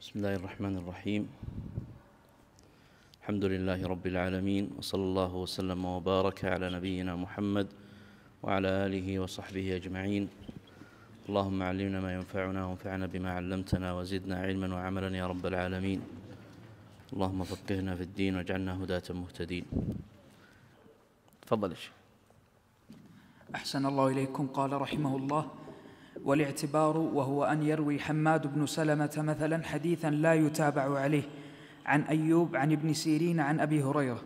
بسم الله الرحمن الرحيم. الحمد لله رب العالمين، وصلى الله وسلم وبارك على نبينا محمد وعلى آله وصحبه أجمعين. اللهم علمنا ما ينفعنا وانفعنا بما علمتنا وزدنا علما وعملا يا رب العالمين. اللهم فقهنا في الدين واجعلنا هداة مهتدين. تفضل يا شيخ. أحسن الله إليكم. قال رحمه الله: والاعتبار وهو أن يروي حماد بن سلمة مثلا حديثا لا يتابع عليه عن أيوب عن ابن سيرين عن أبي هريرة،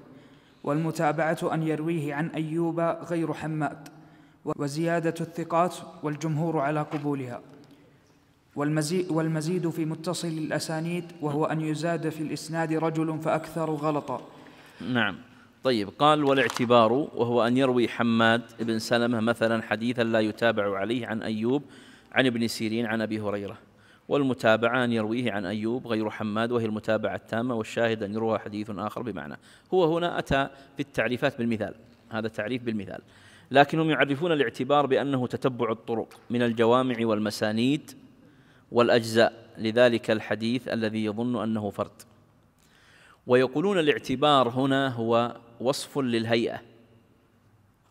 والمتابعة أن يرويه عن أيوب غير حماد، وزيادة الثقات والجمهور على قبولها، والمزيد في متصل الأسانيد وهو أن يزاد في الإسناد رجل فأكثر غلطا. نعم. طيب، قال والاعتبار وهو أن يروي حماد بن سلمة مثلا حديثا لا يتابع عليه عن أيوب عن ابن سيرين عن أبي هريرة، والمتابعة أن يرويه عن أيوب غير حماد وهي المتابعة التامة، والشاهد أن يروى حديث آخر بمعنى. هو هنا أتى في التعريفات بالمثال، هذا تعريف بالمثال، لكنهم يعرفون الاعتبار بأنه تتبع الطرق من الجوامع والمسانيد والأجزاء لذلك الحديث الذي يظن أنه فرد. ويقولون الاعتبار هنا هو وصف للهيئة،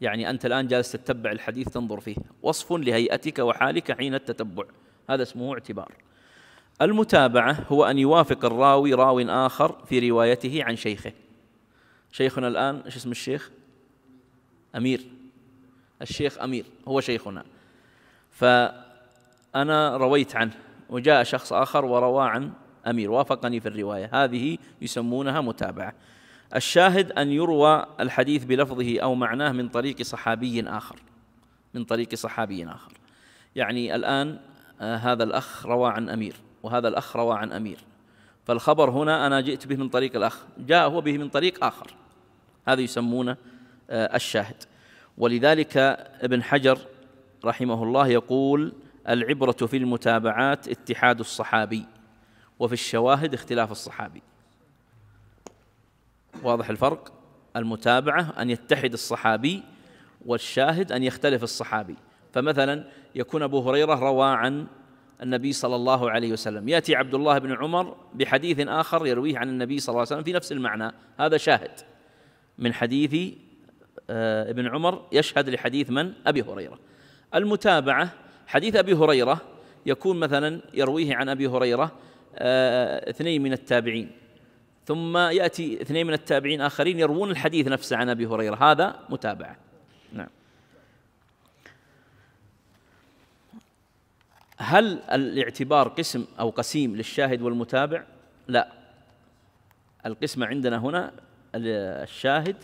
يعني أنت الآن جالس تتبع الحديث تنظر فيه، وصف لهيئتك وحالك حين التتبع، هذا اسمه اعتبار. المتابعة هو أن يوافق الراوي راو آخر في روايته عن شيخه. شيخنا الآن إيش اسم الشيخ؟ أمير. الشيخ أمير هو شيخنا، فأنا رويت عنه وجاء شخص آخر وروى عن أمير وافقني في الرواية، هذه يسمونها متابعة. الشاهد أن يروى الحديث بلفظه أو معناه من طريق صحابي آخر، من طريق صحابي آخر. يعني الآن هذا الأخ روى عن أمير وهذا الأخ روى عن أمير، فالخبر هنا أنا جئت به من طريق الأخ، جاء هو به من طريق آخر، هذا يسمونه الشاهد. ولذلك ابن حجر رحمه الله يقول: العبرة في المتابعات اتحاد الصحابي، وفي الشواهد اختلاف الصحابي. واضح الفرق؟ المتابعة أن يتحد الصحابي، والشاهد أن يختلف الصحابي. فمثلا يكون أبو هريرة روى عن النبي صلى الله عليه وسلم، يأتي عبد الله بن عمر بحديث آخر يرويه عن النبي صلى الله عليه وسلم في نفس المعنى، هذا شاهد من حديث ابن عمر يشهد لحديث من؟ أبي هريرة. المتابعة حديث أبي هريرة يكون مثلا يرويه عن أبي هريرة اثنين من التابعين، ثم يأتي اثنين من التابعين آخرين يروون الحديث نفسه عن أبي هريرة، هذا متابعة. نعم. هل الاعتبار قسم أو قسيم للشاهد والمتابع؟ لا، القسمة عندنا هنا الشاهد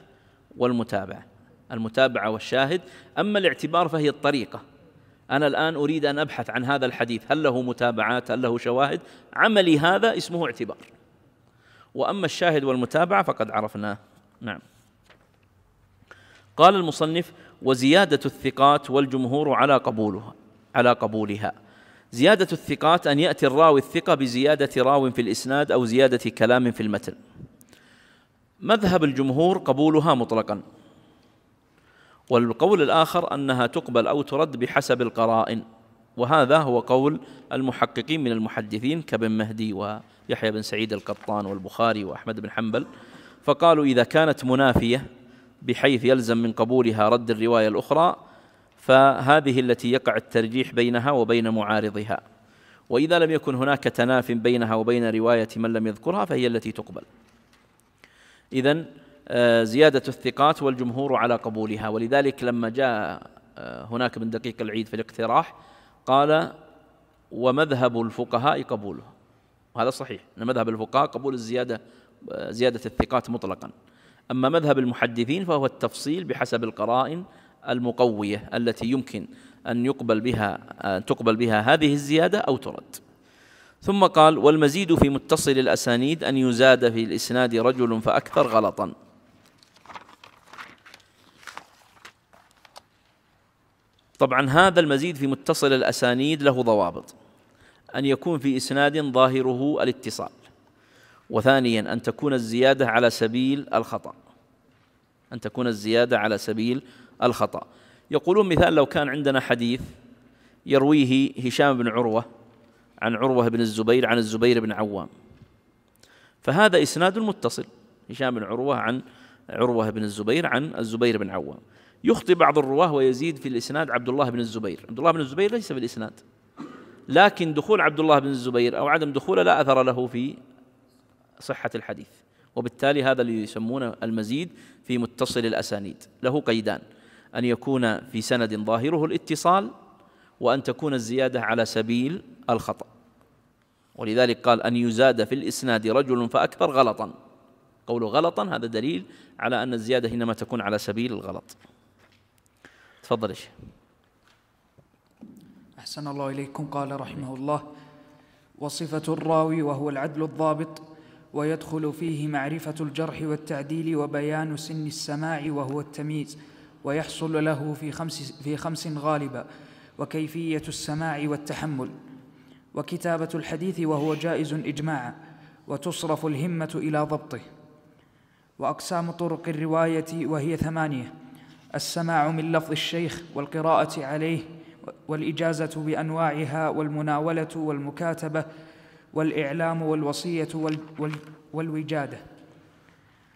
والمتابعة، المتابعة والشاهد. أما الاعتبار فهي الطريقة، أنا الآن أريد أن أبحث عن هذا الحديث، هل له متابعات، هل له شواهد، عملي هذا اسمه اعتبار. وأما الشاهد والمتابعة فقد عرفناه. نعم. قال المصنف: وزيادة الثقات والجمهور على قبولها. زيادة الثقات أن يأتي الراوي الثقة بزيادة راو في الإسناد أو زيادة كلام في المتن. مذهب الجمهور قبولها مطلقا، والقول الآخر أنها تقبل أو ترد بحسب القرائن، وهذا هو قول المحققين من المحدثين كابن مهدي ويحيى بن سعيد القطان والبخاري وأحمد بن حنبل، فقالوا إذا كانت منافية بحيث يلزم من قبولها رد الرواية الأخرى فهذه التي يقع الترجيح بينها وبين معارضها، وإذا لم يكن هناك تناف بينها وبين رواية من لم يذكرها فهي التي تقبل. إذن زيادة الثقات والجمهور على قبولها. ولذلك لما جاء هناك من دقيق العيد في الاقتراح قال: ومذهب الفقهاء قبوله. وهذا صحيح، أن مذهب الفقهاء قبول زيادة الثقات مطلقا. أما مذهب المحدثين فهو التفصيل بحسب القرائن المقوية التي يمكن أن تقبل بها هذه الزيادة أو ترد. ثم قال: والمزيد في متصل الأسانيد أن يزاد في الإسناد رجل فأكثر غلطا. طبعا هذا المزيد في متصل الأسانيد له ضوابط: أن يكون في إسناد ظاهره الاتصال، وثانيا أن تكون الزيادة على سبيل الخطأ، أن تكون الزيادة على سبيل الخطأ. يقولون مثال: لو كان عندنا حديث يرويه هشام بن عروة عن عروة بن الزبير عن الزبير بن عوام، فهذا إسناد متصل، هشام بن عروة عن عروة بن الزبير عن الزبير بن عوام. يخطئ بعض الرواه ويزيد في الإسناد عبد الله بن الزبير. عبد الله بن الزبير ليس في الإسناد، لكن دخول عبد الله بن الزبير أو عدم دخوله لا أثر له في صحة الحديث، وبالتالي هذا اللي يسمونه المزيد في متصل الأسانيد، له قيدان: أن يكون في سند ظاهره الاتصال، وأن تكون الزيادة على سبيل الخطأ. ولذلك قال أن يزاد في الإسناد رجل فأكثر غلطا. قوله غلطا هذا دليل على أن الزيادة إنما تكون على سبيل الغلط. تفضل يا شيخ. أحسن الله إليكم. قال رحمه الله: وصفة الراوي وهو العدل الضابط، ويدخل فيه معرفة الجرح والتعديل وبيان سن السماع وهو التمييز، ويحصل له في خمس غالبا: وكيفية السماع والتحمل، وكتابة الحديث وهو جائز إجماعا، وتصرف الهمة إلى ضبطه. وأقسام طرق الرواية وهي 8: السماع من لفظ الشيخ والقراءة عليه، والإجازة بأنواعها، والمناولة والمكاتبة، والإعلام والوصية والوجادة.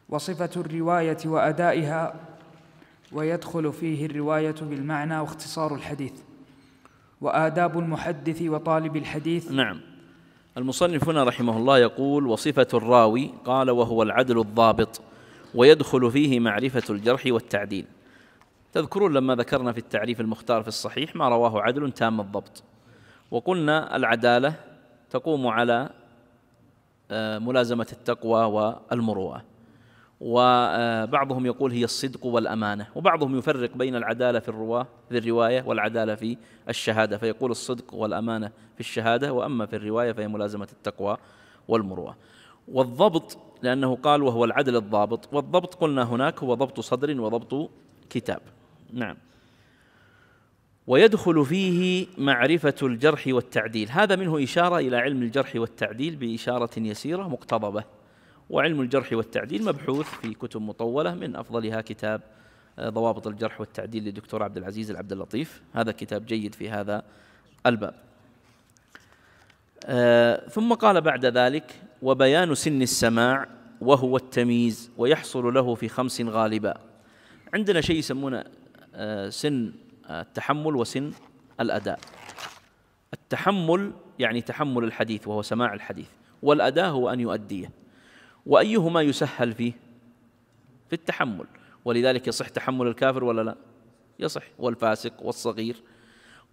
وصفة الرواية وأدائها، ويدخل فيه الرواية بالمعنى واختصار الحديث. وآداب المحدث وطالب الحديث. نعم. المصنف هنا رحمه الله يقول: وصفة الراوي، قال: وهو العدل الضابط، ويدخل فيه معرفة الجرح والتعديل. تذكرون لما ذكرنا في التعريف المختار في الصحيح ما رواه عدل تام الضبط، وقلنا العدالة تقوم على ملازمة التقوى والمروءة، وبعضهم يقول هي الصدق والأمانة، وبعضهم يفرق بين العدالة في الرواية والعدالة في الشهادة، فيقول الصدق والأمانة في الشهادة، وأما في الرواية فهي ملازمة التقوى والمروءة. والضبط لأنه قال وهو العدل الضابط، والضبط قلنا هناك هو ضبط صدر وضبط كتاب. نعم. ويدخل فيه معرفة الجرح والتعديل، هذا منه إشارة إلى علم الجرح والتعديل بإشارة يسيرة مقتضبة. وعلم الجرح والتعديل مبحوث في كتب مطولة، من أفضلها كتاب ضوابط الجرح والتعديل للدكتور عبد العزيز العبد اللطيف، هذا كتاب جيد في هذا الباب. ثم قال بعد ذلك: وبيان سن السماع وهو التمييز، ويحصل له في 5 غالبا. عندنا شيء يسمونه سن التحمل وسن الأداء. التحمل يعني تحمل الحديث وهو سماع الحديث، والأداء هو أن يؤديه، وأيهما يسهل فيه؟ في التحمل، ولذلك يصح تحمل الكافر ولا لا؟ يصح، والفاسق والصغير.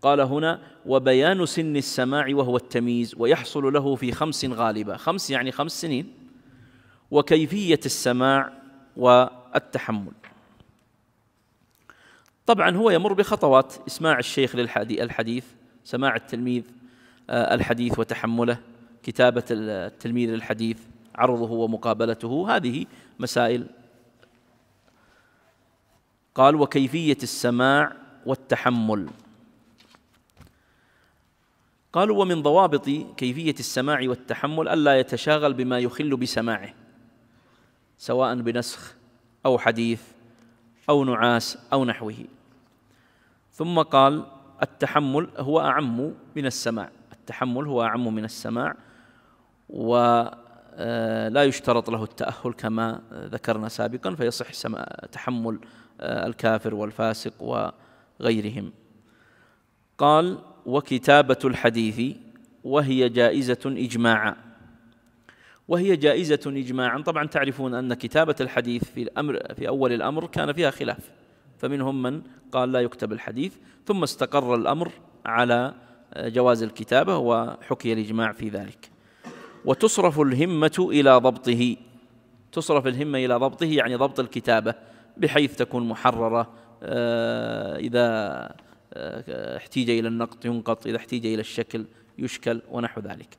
قال هنا: وبيان سن السماع وهو التمييز، ويحصل له في 5 غالبا. 5 يعني 5 سنين. وكيفية السماع والتحمل، طبعا هو يمر بخطوات: إسماع الشيخ للحديث، سماع التلميذ الحديث وتحمله، كتابة التلميذ للحديث، عرضه ومقابلته، هذه مسائل. قال: وكيفية السماع والتحمل. قالوا: ومن ضوابط كيفية السماع والتحمل ألا يتشاغل بما يخل بسماعه، سواء بنسخ أو حديث أو نعاس أو نحوه. ثم قال: التحمل هو أعم من السماع، التحمل هو أعم من السماع، ولا يشترط له التأهل كما ذكرنا سابقا، فيصح تحمل الكافر والفاسق وغيرهم. قال: وكتابة الحديث وهي جائزة إجماعا. وهي جائزة إجماعا، طبعا تعرفون أن كتابة الحديث في أول الأمر كان فيها خلاف، فمنهم من قال لا يكتب الحديث، ثم استقر الأمر على جواز الكتابة، وحكي الإجماع في ذلك. وتصرف الهمة إلى ضبطه، تصرف الهمة إلى ضبطه يعني ضبط الكتابة، بحيث تكون محررة، إذا احتيج إلى النقط ينقط، إذا احتيج إلى الشكل يشكل، ونحو ذلك.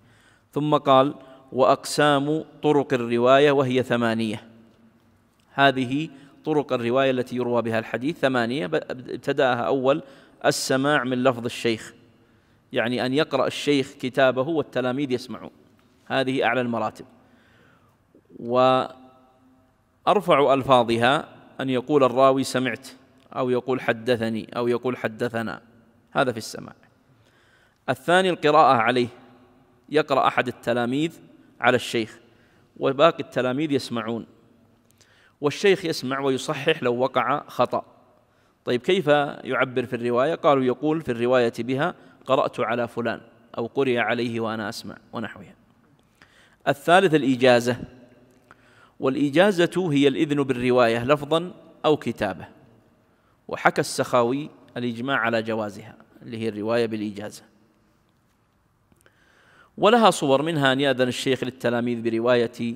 ثم قال: وأقسام طرق الرواية وهي 8. هذه طرق الرواية التي يروى بها الحديث 8. ابتدأها أول: السماع من لفظ الشيخ، يعني أن يقرأ الشيخ كتابه والتلاميذ يسمعون، هذه أعلى المراتب. وأرفع ألفاظها أن يقول الراوي سمعت، أو يقول حدثني، أو يقول حدثنا، هذا في السماع. الثاني القراءة عليه، يقرأ أحد التلاميذ على الشيخ وباقي التلاميذ يسمعون، والشيخ يسمع ويصحح لو وقع خطأ. طيب كيف يعبر في الرواية؟ قالوا يقول في الرواية بها قرأت على فلان أو قرئ عليه وأنا أسمع ونحوها. الثالث الإجازة، والإجازة هي الإذن بالرواية لفظا أو كتابة، وحكى السخاوي الإجماع على جوازها اللي هي الرواية بالإجازة، ولها صور، منها أن يأذن الشيخ للتلاميذ برواية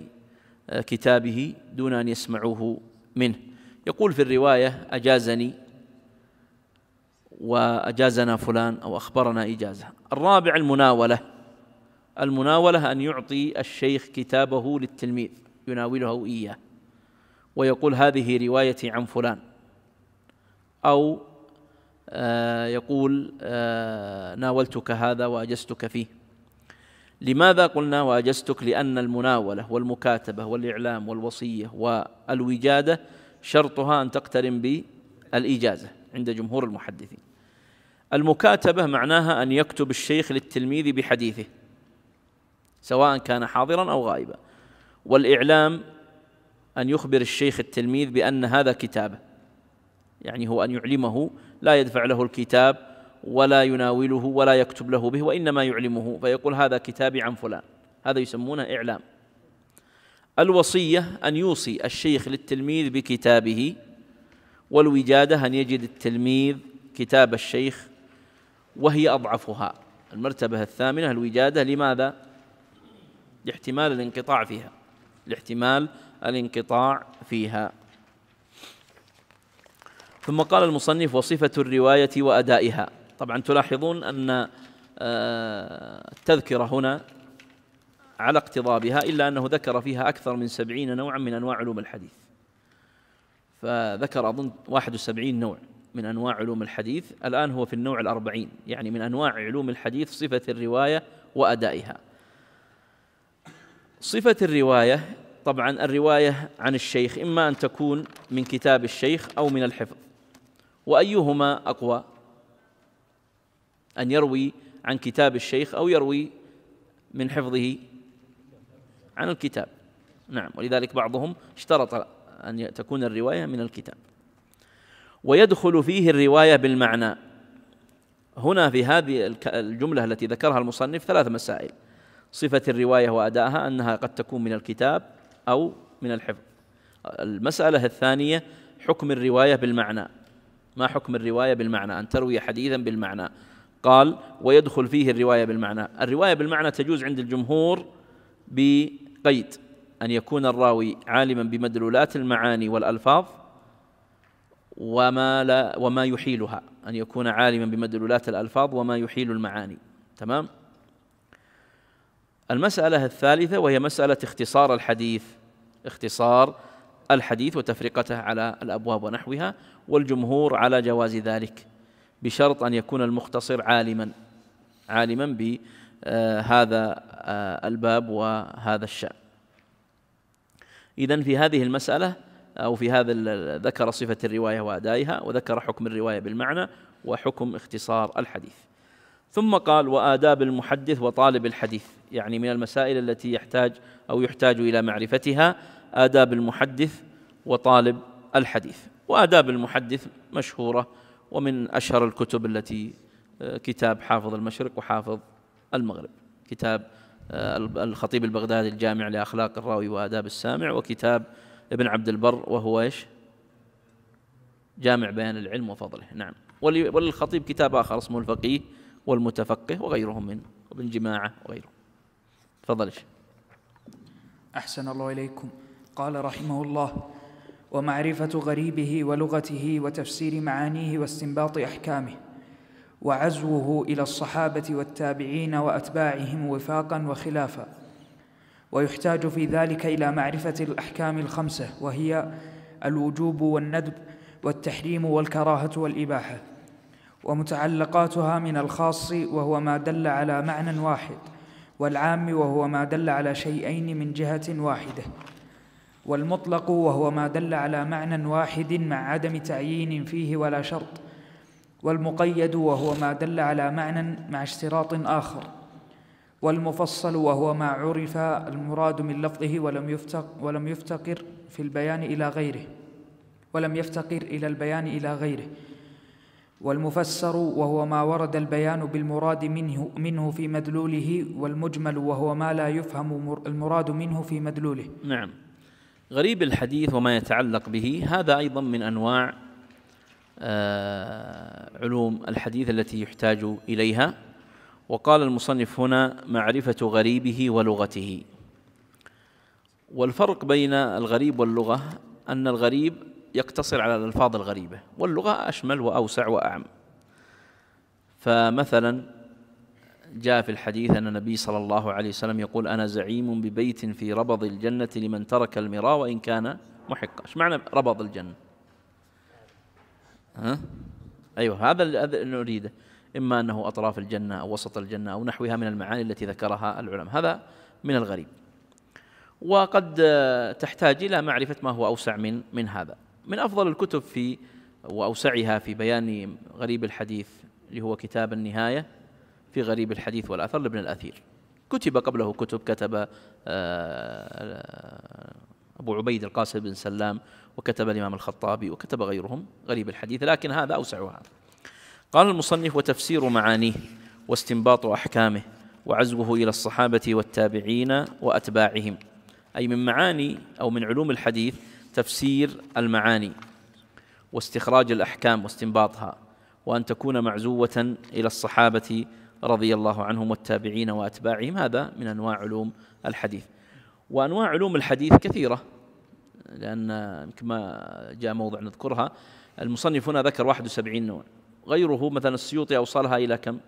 كتابه دون أن يسمعوه منه. يقول في الرواية أجازني وأجازنا فلان أو أخبرنا إجازة. الرابع المناولة أن يعطي الشيخ كتابه للتلميذ يناوله إياه ويقول هذه روايتي عن فلان، أو يقول ناولتك هذا وأجزتك فيه. لماذا قلنا وأجزتك؟ لأن المناولة والمكاتبة والإعلام والوصية والوجادة شرطها أن تقترن بالإجازة عند جمهور المحدثين. المكاتبة معناها أن يكتب الشيخ للتلميذ بحديثه سواء كان حاضرا أو غائبا، والإعلام أن يخبر الشيخ التلميذ بأن هذا كتابه، يعني هو أن يعلمه، لا يدفع له الكتاب ولا يناوله ولا يكتب له به، وإنما يعلمه فيقول هذا كتابي عن فلان، هذا يسمونه إعلام. الوصية أن يوصي الشيخ للتلميذ بكتابه، والوجادة أن يجد التلميذ كتاب الشيخ وهي أضعفها. المرتبة الثامنة الوجادة، لماذا؟ لاحتمال الانقطاع فيها. ثم قال المصنف وصفة الرواية وأدائها. طبعا تلاحظون أن التذكرة هنا على اقتضابها، إلا أنه ذكر فيها أكثر من 70 نوعا من أنواع علوم الحديث، فذكر أظن 71 نوع من أنواع علوم الحديث، الآن هو في النوع 40، يعني من أنواع علوم الحديث صفة الرواية وأدائها. صفة الرواية، طبعا الرواية عن الشيخ إما أن تكون من كتاب الشيخ أو من الحفظ، وأيهما أقوى؟ أن يروي عن كتاب الشيخ أو يروي من حفظه عن الكتاب. نعم، ولذلك بعضهم اشترط أن تكون الرواية من الكتاب. ويدخل فيه الرواية بالمعنى. هنا في هذه الجملة التي ذكرها المصنف 3 مسائل: صفة الرواية وأدائها، أنها قد تكون من الكتاب أو من الحفظ. المسألة الثانية حكم الرواية بالمعنى. ما حكم الرواية بالمعنى؟ أن تروي حديثا بالمعنى. قال ويدخل فيه الرواية بالمعنى. الرواية بالمعنى تجوز عند الجمهور بقيد أن يكون الراوي عالما بمدلولات المعاني والألفاظ وما يحيلها، أن يكون عالما بمدلولات الألفاظ وما يحيل المعاني. تمام. المسألة الثالثة وهي مسألة اختصار الحديث وتفرقته على الأبواب ونحوها، والجمهور على جواز ذلك بشرط أن يكون المختصر عالما بهذا الباب وهذا الشأن. إذن في هذه المسألة أو في هذا ذكر صفة الرواية وأدائها، وذكر حكم الرواية بالمعنى وحكم اختصار الحديث. ثم قال وآداب المحدث وطالب الحديث، يعني من المسائل التي يحتاج إلى معرفتها آداب المحدث وطالب الحديث. وآداب المحدث مشهورة، ومن أشهر الكتب التي كتاب حافظ المشرق وحافظ المغرب، كتاب الخطيب البغدادي الجامع لأخلاق الراوي وآداب السامع، وكتاب ابن عبد البر وهو إيش؟ جامع بيان العلم وفضله. نعم. وللخطيب كتاب آخر اسمه الفقيه والمتفقه وغيرهم من وابن جماعة وغيره. تفضل. أحسن الله إليكم. قال رحمه الله ومعرفة غريبه ولغته وتفسير معانيه واستنباط أحكامه، وعزوه إلى الصحابة والتابعين وأتباعهم وفاقا وخلافا. ويحتاج في ذلك إلى معرفة الأحكام ال5، وهي الوجوب والندب والتحريم والكراهة والإباحة، ومتعلقاتها من الخاص وهو ما دل على معنى واحد، والعام وهو ما دل على شيئين من جهة واحدة، والمطلق وهو ما دل على معنى واحد مع عدم تعيين فيه ولا شرط، والمقيد وهو ما دل على معنى مع اشتراط آخر، والمفصل وهو ما عرف المراد من لفظه ولم يفتقر في البيان إلى غيره والمفسر وهو ما ورد البيان بالمراد منه في مدلوله، والمجمل وهو ما لا يفهم المراد منه في مدلوله. نعم. غريب الحديث وما يتعلق به هذا أيضا من أنواع علوم الحديث التي يحتاج إليها. وقال المصنف هنا معرفة غريبه ولغته. والفرق بين الغريب واللغة أن الغريب يقتصر على الألفاظ الغريبة، واللغة أشمل وأوسع وأعم. فمثلا جاء في الحديث أن النبي صلى الله عليه وسلم يقول: أنا زعيم ببيت في ربض الجنة لمن ترك المراء وإن كان محقا. إيش معنى ربض الجنة؟ أيوه، هذا الذي نريده، إما أنه أطراف الجنة أو وسط الجنة أو نحوها من المعاني التي ذكرها العلماء. هذا من الغريب، وقد تحتاج إلى معرفة ما هو أوسع من هذا. من أفضل الكتب وأوسعها في بيان غريب الحديث اللي هو كتاب النهاية في غريب الحديث والأثر لابن الأثير. كتب قبله كتب، كتب أبو عبيد القاسم بن سلام، وكتب الإمام الخطابي، وكتب غيرهم غريب الحديث، لكن هذا أوسعها. قال المصنف: وتفسير معانيه واستنباط أحكامه وعزوه إلى الصحابة والتابعين وأتباعهم. أي من معاني أو من علوم الحديث تفسير المعاني واستخراج الأحكام واستنباطها، وأن تكون معزوة إلى الصحابة رضي الله عنهم والتابعين وأتباعهم. هذا من أنواع علوم الحديث. وأنواع علوم الحديث كثيرة، لأن كما جاء موضع نذكرها. المصنف هنا ذكر 71 نوع، غيره مثلا السيوطي أوصلها إلى كم؟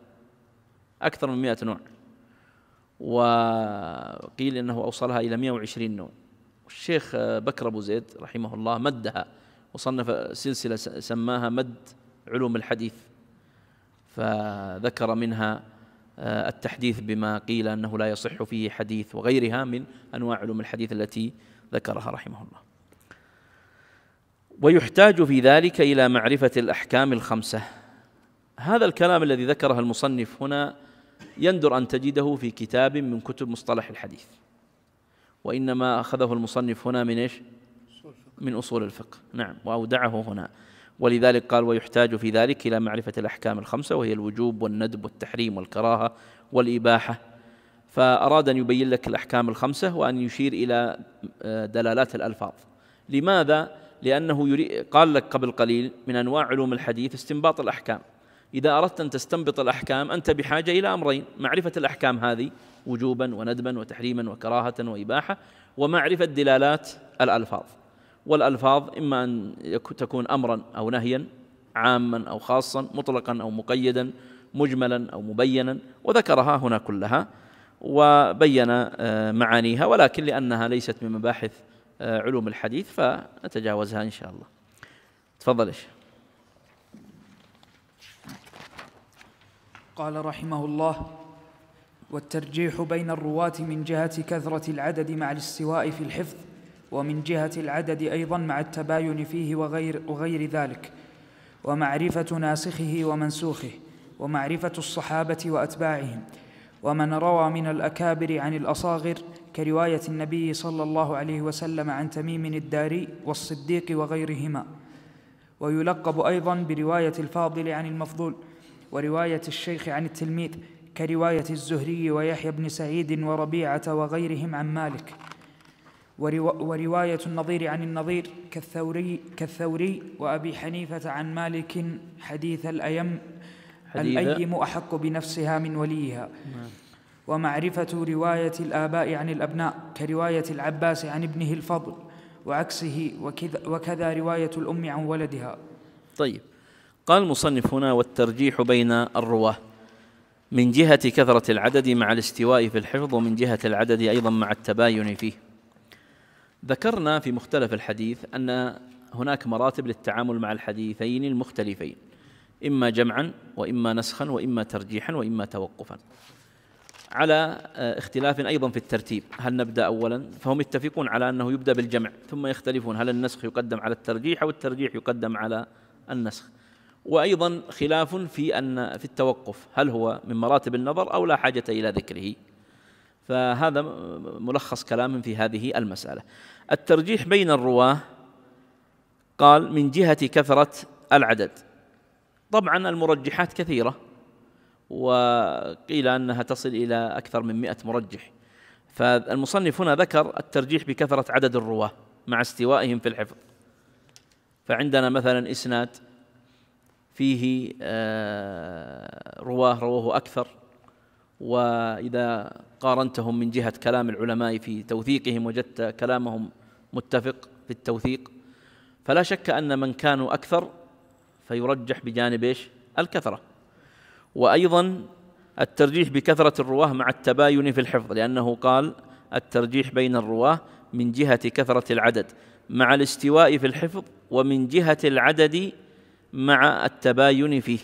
أكثر من 100 نوع، وقيل إنه أوصلها إلى 120 نوع. الشيخ بكر أبو زيد رحمه الله مدها وصنف سلسلة سماها مد علوم الحديث، فذكر منها التحديث بما قيل أنه لا يصح فيه حديث، وغيرها من أنواع علوم الحديث التي ذكرها رحمه الله. ويحتاج في ذلك إلى معرفة الأحكام الخمسة. هذا الكلام الذي ذكره المصنف هنا يندر أن تجده في كتاب من كتب مصطلح الحديث، وإنما أخذه المصنف هنا من إيش؟ من أصول الفقه. نعم، وأودعه هنا. ولذلك قال: ويحتاج في ذلك إلى معرفة الأحكام الخمسة، وهي الوجوب والندب والتحريم والكراهة والإباحة. فأراد أن يبين لك الأحكام الخمسة وأن يشير إلى دلالات الألفاظ. لماذا؟ لأنه قال لك قبل قليل من أنواع علوم الحديث استنباط الأحكام. إذا أردت أن تستنبط الأحكام أنت بحاجة إلى أمرين: معرفة الأحكام هذه وجوبا وندبا وتحريما وكراهة وإباحة، ومعرفة دلالات الألفاظ. والألفاظ إما أن تكون أمرا أو نهيا، عاما أو خاصا، مطلقا أو مقيدا، مجملا أو مبينا، وذكرها هنا كلها وبين معانيها، ولكن لأنها ليست من مباحث علوم الحديث فنتجاوزها إن شاء الله. تفضل. إيش قال رحمه الله: والترجيح بين الرواة من جهة كثرة العدد مع الاستواء في الحفظ، ومن جهة العدد أيضا مع التباين فيه وغير ذلك، ومعرفة ناسخه ومنسوخه، ومعرفة الصحابة وأتباعهم، ومن روى من الأكابر عن الأصاغر كرواية النبي صلى الله عليه وسلم عن تميم الداري والصديق وغيرهما. ويلقب أيضا برواية الفاضل عن المفضول، ورواية الشيخ عن التلميذ كرواية الزهري ويحيى بن سعيد وربيعة وغيرهم عن مالك. ورواية النظير عن النظير كالثوري وأبي حنيفة عن مالك حديث الأيم أحق بنفسها من وليها. ومعرفة رواية الآباء عن الأبناء كرواية العباس عن ابنه الفضل وعكسه، وكذا رواية الأم عن ولدها. طيب، قال المصنف هنا: والترجيح بين الرواة من جهة كثرة العدد مع الاستواء في الحفظ، ومن جهة العدد أيضا مع التباين فيه. ذكرنا في مختلف الحديث أن هناك مراتب للتعامل مع الحديثين المختلفين، إما جمعا وإما نسخا وإما ترجيحا وإما توقفا، على اختلاف أيضا في الترتيب. هل نبدأ أولا؟ فهم يتفقون على أنه يبدأ بالجمع، ثم يختلفون هل النسخ يقدم على الترجيح أو الترجيح يقدم على النسخ. وأيضا خلاف في التوقف، هل هو من مراتب النظر أو لا حاجة إلى ذكره. فهذا ملخص كلام في هذه المسألة. الترجيح بين الرواة قال من جهة كثرة العدد. طبعا المرجحات كثيرة، وقيل أنها تصل إلى أكثر من 100 مرجح، فالمصنف هنا ذكر الترجيح بكثرة عدد الرواة مع استوائهم في الحفظ. فعندنا مثلا إسناد فيه رواه رواه أكثر، وإذا قارنتهم من جهة كلام العلماء في توثيقهم وجدت كلامهم متفق في التوثيق، فلا شك أن من كانوا أكثر فيرجح بجانب الكثرة. وأيضا الترجيح بكثرة الرواه مع التباين في الحفظ، لأنه قال الترجيح بين الرواه من جهة كثرة العدد مع الاستواء في الحفظ، ومن جهة العدد مع التباين فيه.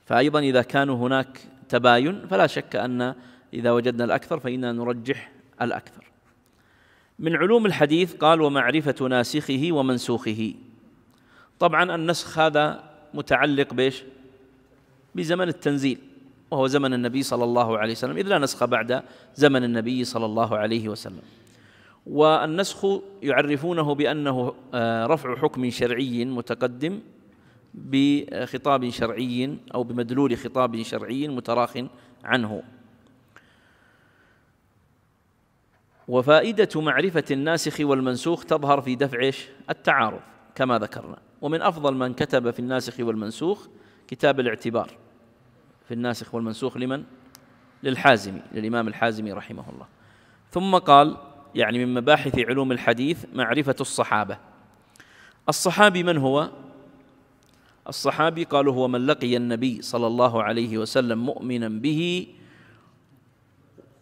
فأيضا إذا كانوا هناك تباين فلا شك أن إذا وجدنا الأكثر فإننا نرجح الأكثر. من علوم الحديث قال ومعرفة ناسخه ومنسوخه. طبعا النسخ هذا متعلق بزمن التنزيل، وهو زمن النبي صلى الله عليه وسلم، إذ لا نسخ بعد زمن النبي صلى الله عليه وسلم. والنسخ يعرفونه بأنه رفع حكم شرعي متقدم بخطاب شرعي أو بمدلول خطاب شرعي متراخ عنه. وفائدة معرفة الناسخ والمنسوخ تظهر في دفع التعارض كما ذكرنا. ومن أفضل من كتب في الناسخ والمنسوخ كتاب الاعتبار في الناسخ والمنسوخ للحازمي، للإمام الحازمي رحمه الله. ثم قال يعني من مباحث علوم الحديث معرفة الصحابة. الصحابي من هو؟ الصحابي قالوا هو من لقي النبي صلى الله عليه وسلم مؤمنا به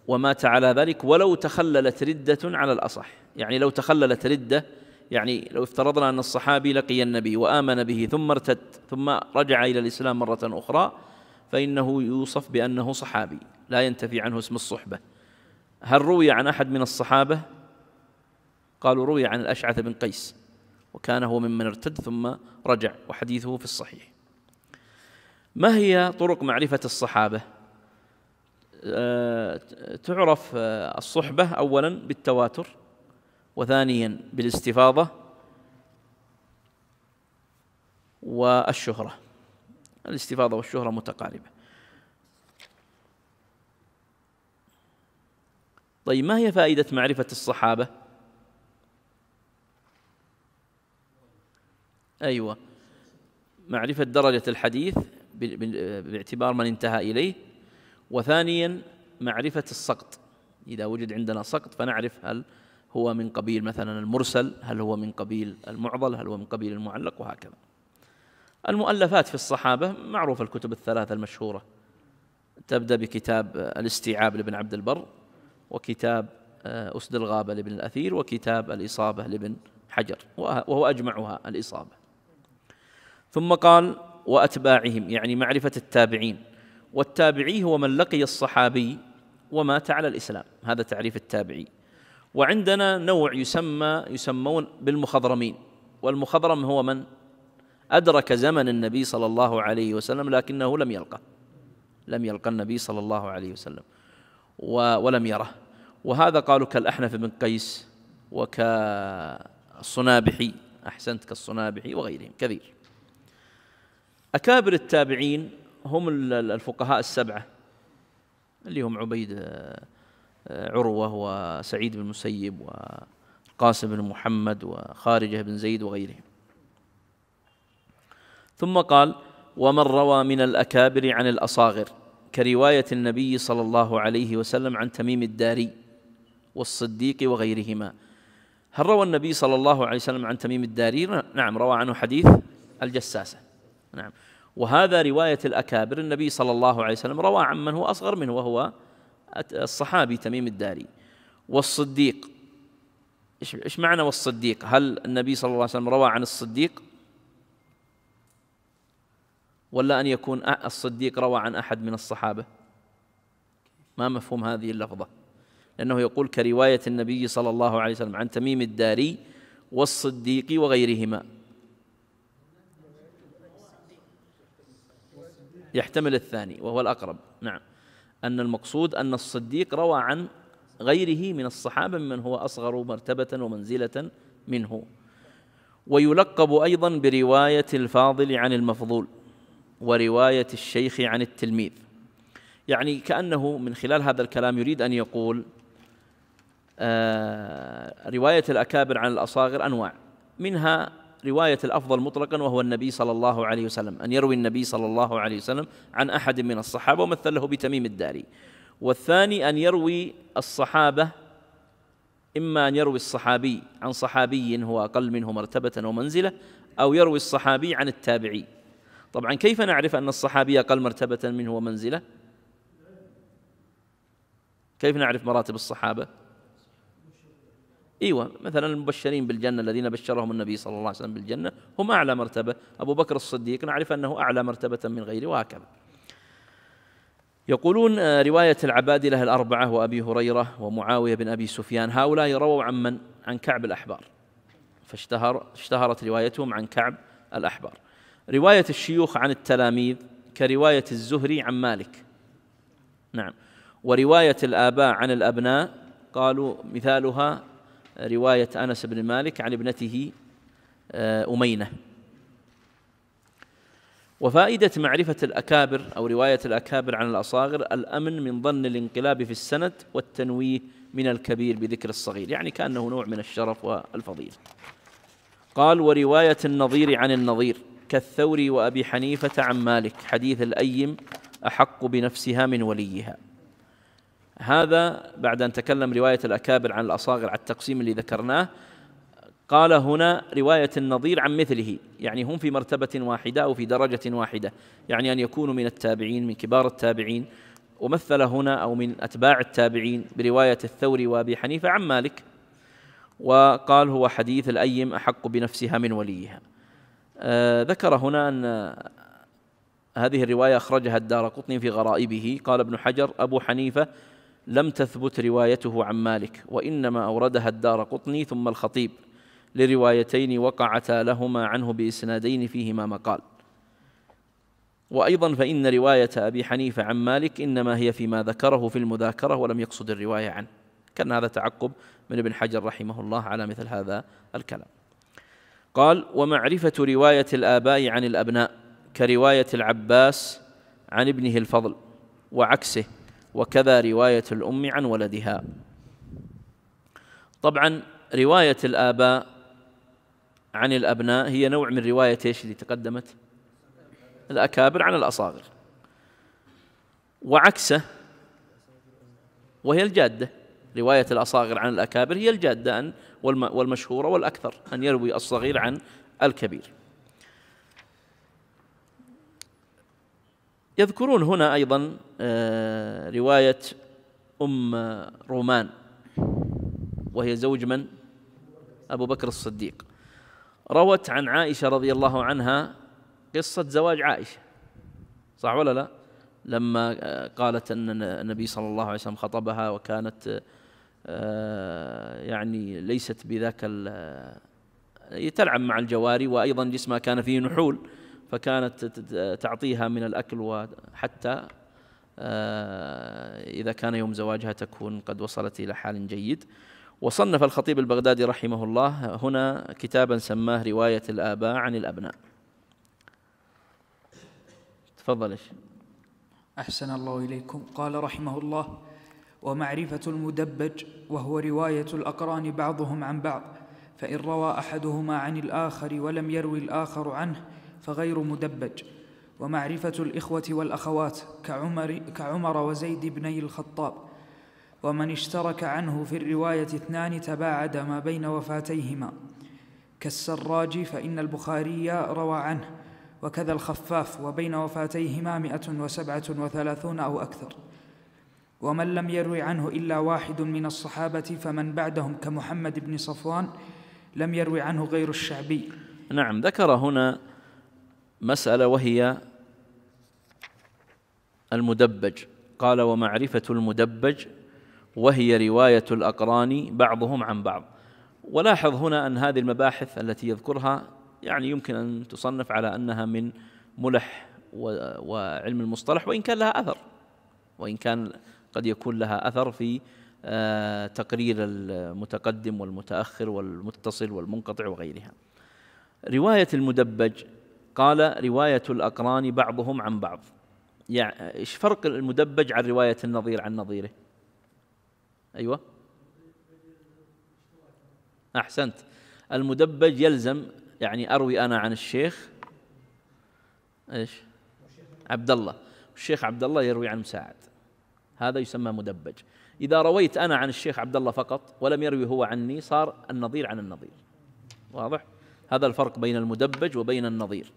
ومات على ذلك ولو تخللت ردة على الأصح. يعني لو تخللت ردة، يعني لو افترضنا أن الصحابي لقي النبي وآمن به ثم ارتد ثم رجع إلى الإسلام مرة أخرى، فإنه يوصف بأنه صحابي لا ينتفي عنه اسم الصحبة. هل روي عن أحد من الصحابة؟ قالوا روي عن الأشعث بن قيس، وكان هو ممن ارتد ثم رجع، وحديثه في الصحيح. ما هي طرق معرفة الصحابة؟ تعرف الصحبة أولا بالتواتر، وثانيا بالاستفاضة والشهرة. الاستفاضة والشهرة متقاربة. طيب ما هي فائدة معرفة الصحابة؟ أيوة، معرفة درجة الحديث باعتبار من انتهى إليه، وثانيا معرفة السقط، إذا وجد عندنا سقط فنعرف هل هو من قبيل مثلا المرسل، هل هو من قبيل المعضل، هل هو من قبيل المعلق، وهكذا. المؤلفات في الصحابة معروفة، الكتب الثلاثة المشهورة، تبدأ بكتاب الاستيعاب لابن عبد البر، وكتاب أسد الغابة لابن الأثير، وكتاب الإصابة لابن حجر، وهو أجمعها الإصابة. ثم قال وأتباعهم، يعني معرفة التابعين. والتابعي هو من لقي الصحابي ومات على الإسلام، هذا تعريف التابعي. وعندنا نوع يسمون بالمخضرمين، والمخضرم هو من أدرك زمن النبي صلى الله عليه وسلم لكنه لم يلقى النبي صلى الله عليه وسلم ولم يره. وهذا قالوا كالأحنف بن قيس وكالصنابحي، أحسنت، كالصنابحي وغيرهم كثير. أكابر التابعين هم الفقهاء السبعة اللي هم عبيد عروة وسعيد بن المسيب وقاسم بن محمد وخارجة بن زيد وغيرهم. ثم قال ومن روى من الأكابر عن الأصاغر كرواية النبي صلى الله عليه وسلم عن تميم الداري والصديق وغيرهما. هل روى النبي صلى الله عليه وسلم عن تميم الداري؟ نعم، روى عنه حديث الجساسة، نعم. وهذا رواية الأكابر، النبي صلى الله عليه وسلم روى عن من هو أصغر منه وهو الصحابي تميم الداري. والصديق، إيش معنى والصديق؟ هل النبي صلى الله عليه وسلم روى عن الصديق، ولا أن يكون الصديق روى عن أحد من الصحابة؟ ما مفهوم هذه اللفظة؟ لأنه يقول كرواية النبي صلى الله عليه وسلم عن تميم الداري والصديق وغيرهما، يحتمل الثاني وهو الأقرب، نعم. أن المقصود أن الصديق روى عن غيره من الصحابة ممن هو أصغر مرتبة ومنزلة منه. ويلقب أيضا برواية الفاضل عن المفضول ورواية الشيخ عن التلميذ، يعني كأنه من خلال هذا الكلام يريد أن يقول رواية الأكابر عن الأصاغر أنواع، منها رواية الأفضل مطلقا وهو النبي صلى الله عليه وسلم، أن يروي النبي صلى الله عليه وسلم عن أحد من الصحابة، ومثل له بتميم الداري. والثاني أن يروي الصحابة، إما أن يروي الصحابي عن صحابي هو أقل منه مرتبة ومنزلة، أو يروي الصحابي عن التابعي. طبعا كيف نعرف أن الصحابي أقل مرتبة منه ومنزلة؟ كيف نعرف مراتب الصحابة؟ أيوة، مثلا المبشرين بالجنة الذين بشرهم النبي صلى الله عليه وسلم بالجنة هم أعلى مرتبة، أبو بكر الصديق نعرف أنه أعلى مرتبة من غيره، وهكذا. يقولون رواية العبادلة الأربعة وأبي هريرة ومعاوية بن أبي سفيان، هؤلاء رووا عن من؟ عن كعب الأحبار، فاشتهرت روايتهم عن كعب الأحبار. رواية الشيوخ عن التلاميذ كرواية الزهري عن مالك، نعم. ورواية الآباء عن الأبناء قالوا مثالها رواية أنس بن مالك عن ابنته أمينة. وفائدة معرفة الأكابر أو رواية الأكابر عن الأصاغر الأمن من ظن الانقلاب في السند والتنويه من الكبير بذكر الصغير، يعني كأنه نوع من الشرف والفضيلة. قال ورواية النظير عن النظير كالثوري وأبي حنيفة عن مالك حديث الأيم أحق بنفسها من وليها. هذا بعد أن تكلم رواية الأكابر عن الأصاغر على التقسيم اللي ذكرناه، قال هنا رواية النظير عن مثله، يعني هم في مرتبة واحدة أو في درجة واحدة، يعني أن يكونوا من التابعين من كبار التابعين. ومثل هنا أو من أتباع التابعين برواية الثوري وأبي حنيفة عن مالك، وقال هو حديث الأيم أحق بنفسها من وليها. ذكر هنا أن هذه الرواية أخرجها الدارقطني في غرائبه. قال ابن حجر أبو حنيفة لم تثبت روايته عن مالك، وإنما أوردها الدارقطني ثم الخطيب لروايتين وقعتا لهما عنه بإسنادين فيهما مقال. وأيضا فإن رواية أبي حنيفة عن مالك إنما هي فيما ذكره في المذاكرة ولم يقصد الرواية عنه. كان هذا تعقب من ابن حجر رحمه الله على مثل هذا الكلام. قال ومعرفة رواية الآباء عن الأبناء كرواية العباس عن ابنه الفضل وعكسه، وكذا رواية الأم عن ولدها. طبعا رواية الآباء عن الأبناء هي نوع من رواية إيش اللي تقدمت؟ الأكابر عن الأصاغر، وعكسه وهي الجادة. رواية الأصاغر عن الأكابر هي الجادة والمشهورة والأكثر، أن يروي الصغير عن الكبير. يذكرون هنا أيضا رواية أم رومان، وهي زوج من؟ أبو بكر الصديق. روت عن عائشة رضي الله عنها قصة زواج عائشة، صح ولا لا؟ لما قالت أن النبي صلى الله عليه وسلم خطبها وكانت يعني ليست بذاك تلعب مع الجواري، وأيضا جسمها كان فيه نحول، فكانت تعطيها من الأكل، وحتى إذا كان يوم زواجها تكون قد وصلت إلى حال جيد. وصنف الخطيب البغدادي رحمه الله هنا كتابا سماه رواية الآباء عن الأبناء. تفضل. أحسن الله إليكم. قال رحمه الله ومعرفة المدبج وهو رواية الأقران بعضهم عن بعض، فإن روى أحدهما عن الآخر ولم يروي الآخر عنه فغير مدبج. ومعرفة الإخوة والأخوات كعمر وزيد بني الخطاب، ومن اشترك عنه في الرواية اثنان تباعد ما بين وفاتيهما كالسراج فإن البخاري روى عنه، وكذا الخفاف وبين وفاتيهما 137 أو أكثر. ومن لم يروي عنه إلا واحد من الصحابة فمن بعدهم كمحمد بن صفوان لم يروي عنه غير الشعبي. نعم، ذكر هنا مسألة وهي المدبج. قال ومعرفة المدبج وهي رواية الأقران بعضهم عن بعض. ولاحظ هنا أن هذه المباحث التي يذكرها يعني يمكن أن تصنف على أنها من ملح وعلم المصطلح، وإن كان لها أثر، وإن كان قد يكون لها أثر في تقرير المتقدم والمتأخر والمتصل والمنقطع وغيرها. رواية المدبج قال رواية الأقران بعضهم عن بعض. يعني إيش فرق المدبج عن رواية النظير عن نظيره؟ أيوة أحسنت. المدبج يلزم يعني أروي أنا عن الشيخ إيش عبد الله، الشيخ عبد الله يروي عن مساعد، هذا يسمى مدبج. إذا رويت أنا عن الشيخ عبد الله فقط ولم يروي هو عني صار النظير عن النظير. واضح؟ هذا الفرق بين المدبج وبين النظير.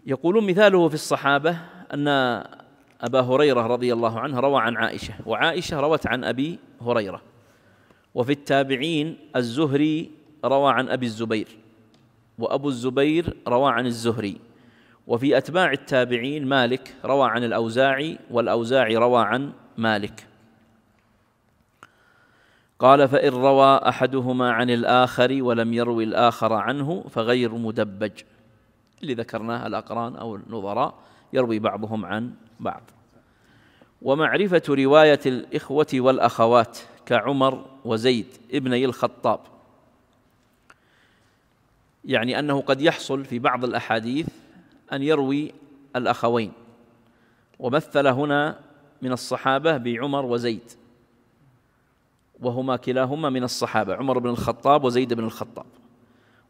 يقولون مثاله في الصحابة أن أبا هريرة رضي الله عنه روى عن عائشة، وعائشة روت عن أبي هريرة. وفي التابعين الزهري روى عن أبي الزبير، وأبو الزبير روى عن الزهري. وفي أتباع التابعين مالك روى عن الأوزاعي، والأوزاعي روى عن مالك. قال فإن روى أحدهما عن الآخر ولم يروي الآخر عنه فغير مدبج، اللي ذكرناه الأقران أو النظراء يروي بعضهم عن بعض. ومعرفة رواية الإخوة والأخوات كعمر وزيد ابني الخطاب، يعني أنه قد يحصل في بعض الأحاديث أن يروي الأخوين، ومثل هنا من الصحابة بعمر وزيد، وهما كلاهما من الصحابة، عمر بن الخطاب وزيد بن الخطاب.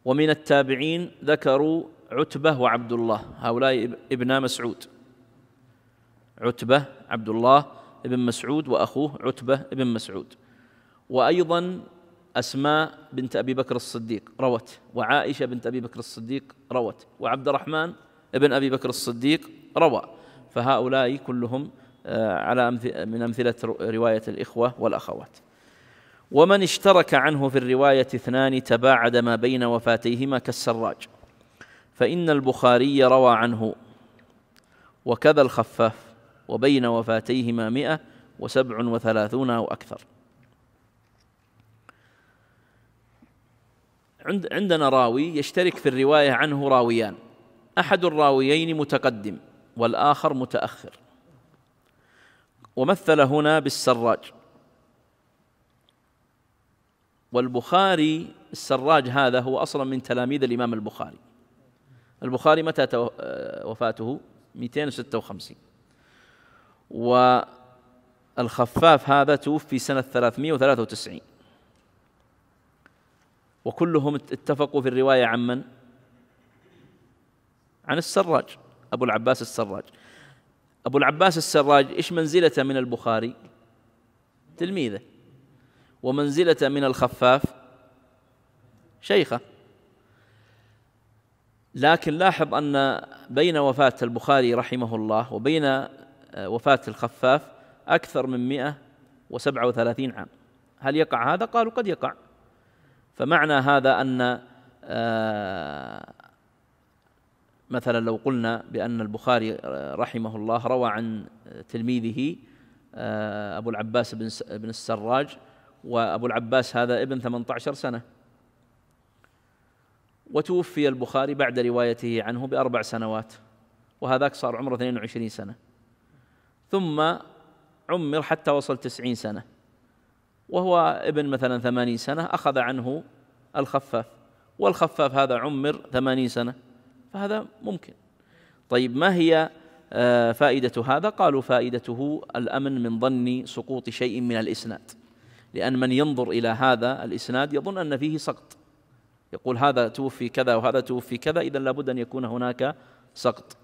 ومن التابعين ذكروا عتبة وعبد الله، هؤلاء ابنا مسعود، عتبة عبد الله ابن مسعود وأخوه عتبة ابن مسعود. وأيضا أسماء بنت أبي بكر الصديق روت، وعائشة بنت أبي بكر الصديق روت، وعبد الرحمن ابن أبي بكر الصديق روى. فهؤلاء كلهم من أمثلة رواية الإخوة والأخوات. ومن اشترك عنه في الرواية اثنان تباعد ما بين وفاتيهما كالسراج، فإن البخاري روى عنه، وكذا الخفاف، وبين وفاتيهما 137 أو أكثر. عندنا راوي يشترك في الرواية عنه راويان، أحد الراويين متقدم والآخر متأخر، ومثل هنا بالسراج. والبخاري السراج هذا هو أصلا من تلاميذ الإمام البخاري. البخاري متى وفاته؟ 256. والخفاف هذا توفي سنة 393. وكلهم اتفقوا في الرواية عن من؟ عن السراج، أبو العباس السراج. أبو العباس السراج إيش منزلته من البخاري؟ تلميذه. ومنزلة من الخفاف شيخه. لكن لاحظ أن بين وفاة البخاري رحمه الله وبين وفاة الخفاف أكثر من 137 عام. هل يقع هذا؟ قالوا قد يقع. فمعنى هذا أن مثلا لو قلنا بأن البخاري رحمه الله روى عن تلميذه أبو العباس بن السراج، وأبو العباس هذا ابن 18 سنة، وتوفي البخاري بعد روايته عنه ب4 سنوات، وهذاك صار عمره 22 سنة، ثم عمر حتى وصل 90 سنة، وهو ابن مثلا 80 سنة، أخذ عنه الخفاف، والخفاف هذا عمر 80 سنة، فهذا ممكن. طيب ما هي فائدة هذا؟ قالوا فائدته الأمن من ظن سقوط شيء من الإسناد، لأن من ينظر إلى هذا الإسناد يظن أن فيه سقط، يقول هذا توفي كذا وهذا توفي كذا، إذن لابد أن يكون هناك سقط.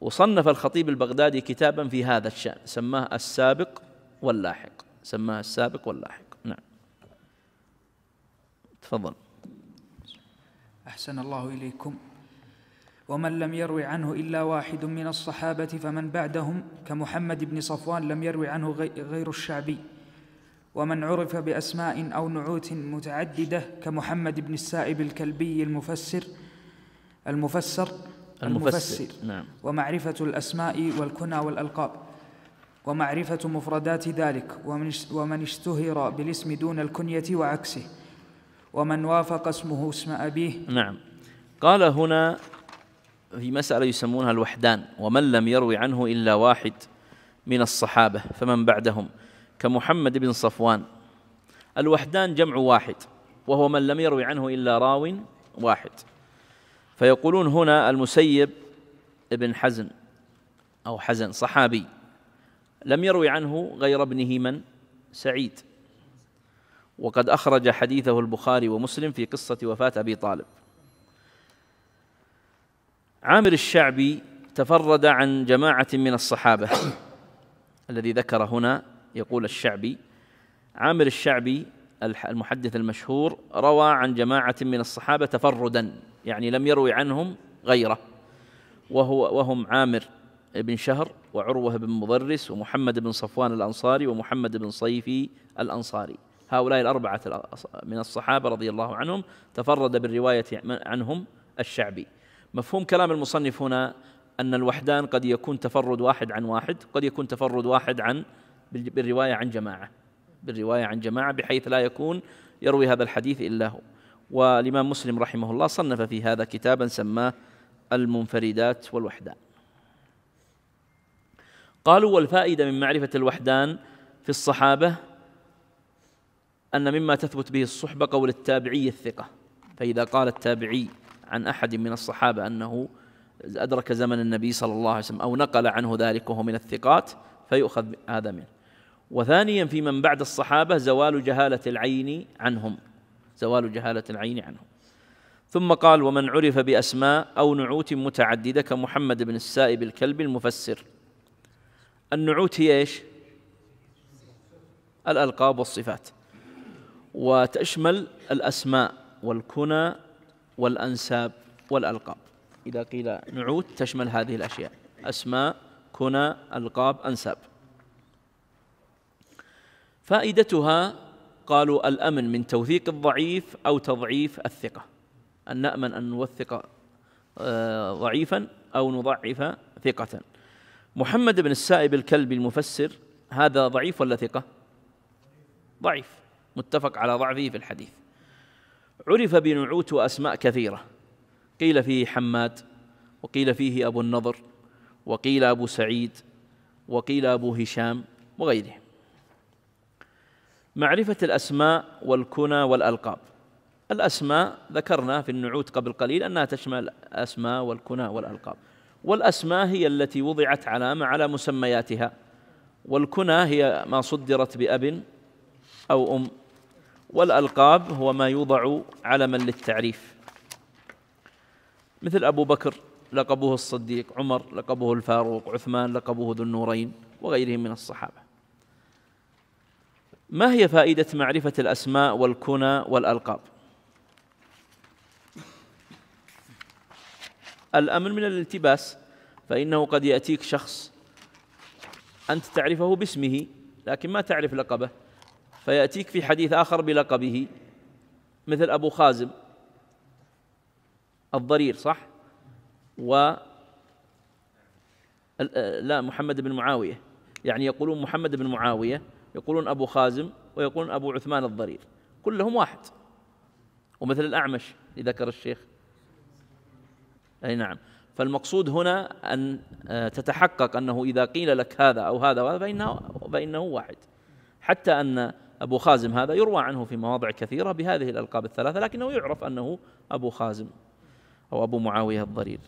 وصنف الخطيب البغدادي كتابا في هذا الشأن سماه السابق واللاحق، سماه السابق واللاحق. نعم، تفضل. أحسن الله إليكم. ومن لم يروي عنه إلا واحد من الصحابة فمن بعدهم كمحمد بن صفوان لم يروي عنه غير الشعبي. ومن عرف بأسماء أو نعوت متعددة كمحمد بن السائب الكلبي المفسر. نعم. ومعرفة الأسماء والكنى والألقاب، ومعرفة مفردات ذلك، ومن اشتهر بالاسم دون الكنية وعكسه، ومن وافق اسمه اسم أبيه. نعم. قال هنا في مسألة يسمونها الوحدان، ومن لم يروي عنه إلا واحد من الصحابة فمن بعدهم كمحمد بن صفوان. الوحدان جمع واحد، وهو من لم يروي عنه إلا راو واحد. فيقولون هنا المسيب ابن حزن أو حزن صحابي لم يروي عنه غير ابنه من؟ سعيد، وقد أخرج حديثه البخاري ومسلم في قصة وفاة أبي طالب. عامر الشعبي تفرد عن جماعة من الصحابة الذي ذكر هنا. يقول الشعبي عامر الشعبي المحدث المشهور روى عن جماعة من الصحابة تفردا، يعني لم يروي عنهم غيره، وهم عامر بن شهر وعروة بن مضرس ومحمد بن صفوان الأنصاري ومحمد بن صيفي الأنصاري. هؤلاء الأربعة من الصحابة رضي الله عنهم تفرد بالرواية عنهم الشعبي. مفهوم كلام المصنف هنا أن الوحدان قد يكون تفرد واحد عن واحد، قد يكون تفرد واحد بالرواية عن جماعة بحيث لا يكون يروي هذا الحديث إلا هو. والإمام مسلم رحمه الله صنف في هذا كتابا سماه المنفردات والوحدان. قالوا والفائدة من معرفة الوحدان في الصحابة أن مما تثبت به الصحبة قول التابعي الثقة، فإذا قال التابعي عن أحد من الصحابة أنه أدرك زمن النبي صلى الله عليه وسلم أو نقل عنه ذلك وهو من الثقات فيؤخذ هذا منه. وثانيا في من بعد الصحابة زوال جهالة العين عنهم، ثم قال ومن عرف بأسماء أو نعوت متعددة كمحمد بن السائب الكلبي المفسر. النعوت هي إيش؟ الألقاب والصفات، وتشمل الأسماء والكنى والأنساب والألقاب. إذا قيل نعوت تشمل هذه الأشياء: أسماء، كنى، ألقاب، أنساب. فائدتها قالوا الأمن من توثيق الضعيف أو تضعيف الثقة، أن نأمن أن نوثق ضعيفا أو نضعف ثقة. محمد بن السائب الكلبي المفسر هذا ضعيف ولا ثقة؟ ضعيف، متفق على ضعفه في الحديث. عرف بنعوت وأسماء كثيرة، قيل فيه حماد، وقيل فيه أبو النضر، وقيل أبو سعيد، وقيل أبو هشام وغيره. معرفة الأسماء والكنى والألقاب. الأسماء ذكرنا في النعوت قبل قليل أنها تشمل الأسماء والكنى والألقاب، والأسماء هي التي وضعت علامة على مسمياتها، والكنى هي ما صدرت بأب أو أم، والألقاب هو ما يوضع علما للتعريف، مثل أبو بكر لقبه الصديق، عمر لقبه الفاروق، عثمان لقبه ذو النورين وغيرهم من الصحابة. ما هي فائدة معرفة الأسماء والكنى والألقاب؟ الأمن من الالتباس، فإنه قد يأتيك شخص أنت تعرفه باسمه لكن ما تعرف لقبه، فيأتيك في حديث آخر بلقبه، مثل أبو خازم الضرير، صح؟ لا، محمد بن معاوية، يعني يقولون محمد بن معاوية، يقولون أبو خازم، ويقولون أبو عثمان الضرير، كلهم واحد. ومثل الأعمش ذكر الشيخ، أي نعم. فالمقصود هنا أن تتحقق أنه إذا قيل لك هذا أو هذا وهذا فإنه واحد، حتى أن أبو خازم هذا يروى عنه في مواضع كثيرة بهذه الألقاب الثلاثة، لكنه يعرف أنه أبو خازم أو أبو معاوية الضرير.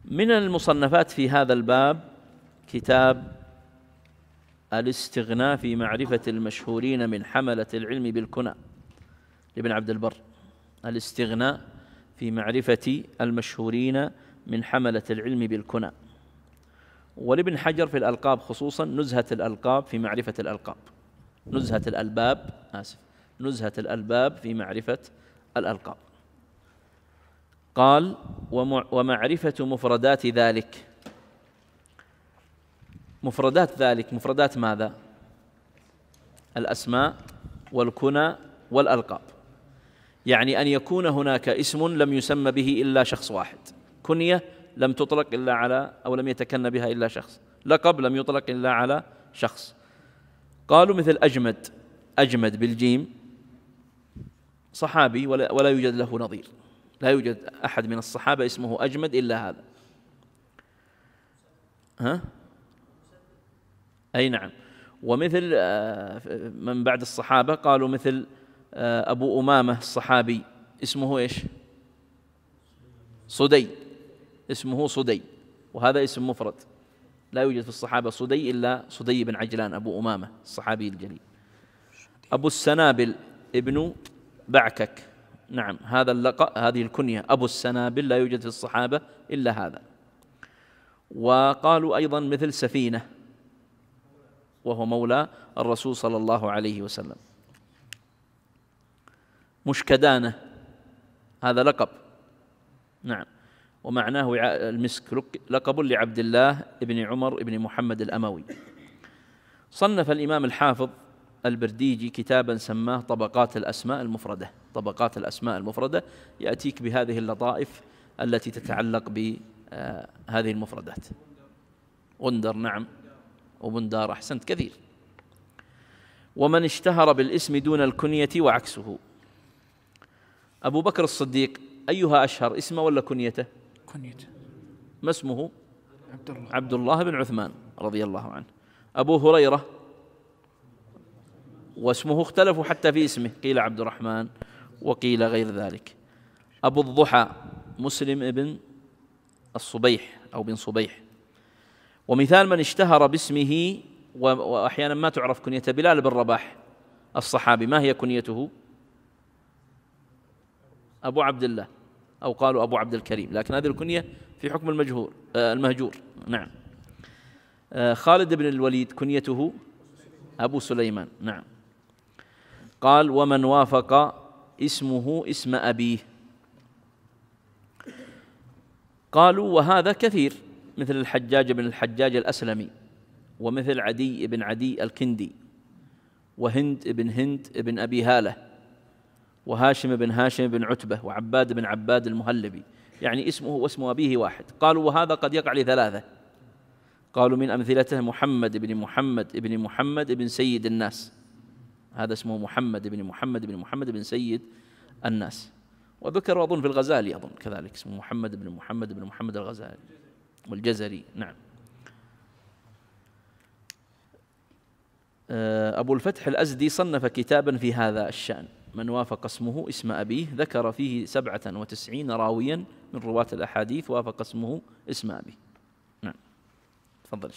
من المصنفات في هذا الباب كتاب الاستغناء في معرفة المشهورين من حملة العلم بالكنى لابن عبد البر. الاستغناء في معرفة المشهورين من حملة العلم بالكنى. ولابن حجر في الألقاب خصوصا نزهة الألقاب في معرفة الألقاب، نزهة الألباب في معرفة الألقاب. قال ومعرفة مفردات ذلك. مفردات ماذا؟ الأسماء والكنى والألقاب، يعني أن يكون هناك اسم لم يسمى به إلا شخص واحد، كنية لم تطلق إلا على أو لم يتكن بها إلا شخص، لقب لم يطلق إلا على شخص. قالوا مثل أجمد بالجيم صحابي ولا يوجد له نظير، لا يوجد أحد من الصحابة اسمه أجمد إلا هذا. ها؟ أي نعم. ومثل من بعد الصحابة قالوا مثل أبو أمامة الصحابي اسمه إيش؟ صدي، اسمه صدي، وهذا اسم مفرد، لا يوجد في الصحابة صدي إلا صدي بن عجلان أبو أمامة الصحابي الجليل. أبو السنابل ابن بعكك، نعم، هذا اللقب، هذه الكنية أبو السنابل لا يوجد في الصحابة إلا هذا. وقالوا أيضا مثل سفينة وهو مولى الرسول صلى الله عليه وسلم. مشكدانة هذا لقب، نعم، ومعناه المسك، لقب لعبد الله بن عمر بن محمد الأموي. صنف الإمام الحافظ البرديجي كتابا سماه طبقات الأسماء المفردة. طبقات الأسماء المفردة يأتيك بهذه اللطائف التي تتعلق بهذه المفردات. غندر، نعم، وبندار، أحسنت، كثير. ومن اشتهر بالاسم دون الكنية وعكسه. أبو بكر الصديق أيها أشهر، اسمه ولا كنيته؟ كنيته. ما اسمه؟ عبد الله. عبد الله بن عثمان رضي الله عنه. أبو هريرة واسمه اختلفوا حتى في اسمه، قيل عبد الرحمن وقيل غير ذلك. أبو الضحى مسلم ابن الصبيح أو بن صبيح. ومثال من اشتهر باسمه وأحيانا ما تعرف كنيته، بلال بن رباح الصحابي، ما هي كنيته؟ أبو عبد الله، أو قالوا أبو عبد الكريم، لكن هذه الكنية في حكم المهجور، نعم. خالد بن الوليد كنيته أبو سليمان، نعم. قال ومن وافق اسمه اسم أبيه. قالوا وهذا كثير، مثل الحجاج بن الحجاج الأسلمي، ومثل عدي بن عدي الكندي، وهند بن هند بن أبي هالة، وهاشم بن هاشم بن عتبة، وعباد بن عباد المهلبي، يعني اسمه واسم أبيه واحد. قالوا وهذا قد يقع لثلاثة. قالوا من أمثلته محمد بن محمد بن محمد بن سيد الناس، هذا اسمه محمد بن محمد بن محمد بن سيد الناس. وذكر أظن في الغزالي أظن كذلك اسمه محمد بن محمد بن محمد الغزالي والجزري، نعم. أبو الفتح الأزدي صنف كتابا في هذا الشأن، من وافق اسمه اسم أبيه، ذكر فيه 97 راويا من رواة الأحاديث وافق اسمه اسم أبيه، نعم. تفضل.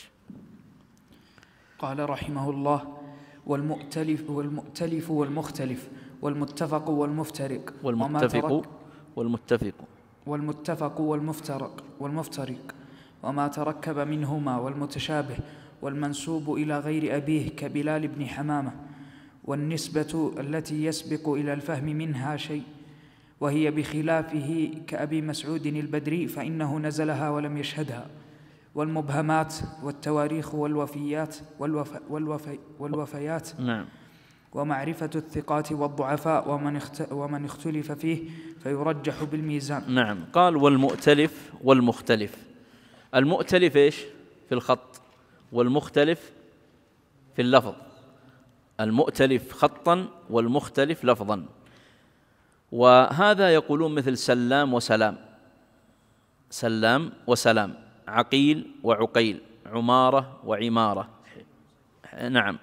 قال رحمه الله والمؤتلف والمختلف والمتفق والمفترق والمتفق والمفترق وما تركب منهما والمتشابه والمنسوب إلى غير أبيه كبلال بن حمامة، والنسبة التي يسبق إلى الفهم منها شيء وهي بخلافه كأبي مسعود البدري فإنه نزلها ولم يشهدها، والمبهمات والتواريخ والوفيات نعم. ومعرفة الثقات والضعفاء ومن اختلف فيه فيرجح بالميزان. نعم. قال والمؤتلف والمختلف. المؤتلف إيش؟ في الخط، والمختلف في اللفظ. المؤتلف خطا والمختلف لفظا. وهذا يقولون مثل سلام وسلام، سلام وسلام، عقيل وعقيل، عمارة وعمارة، نعم،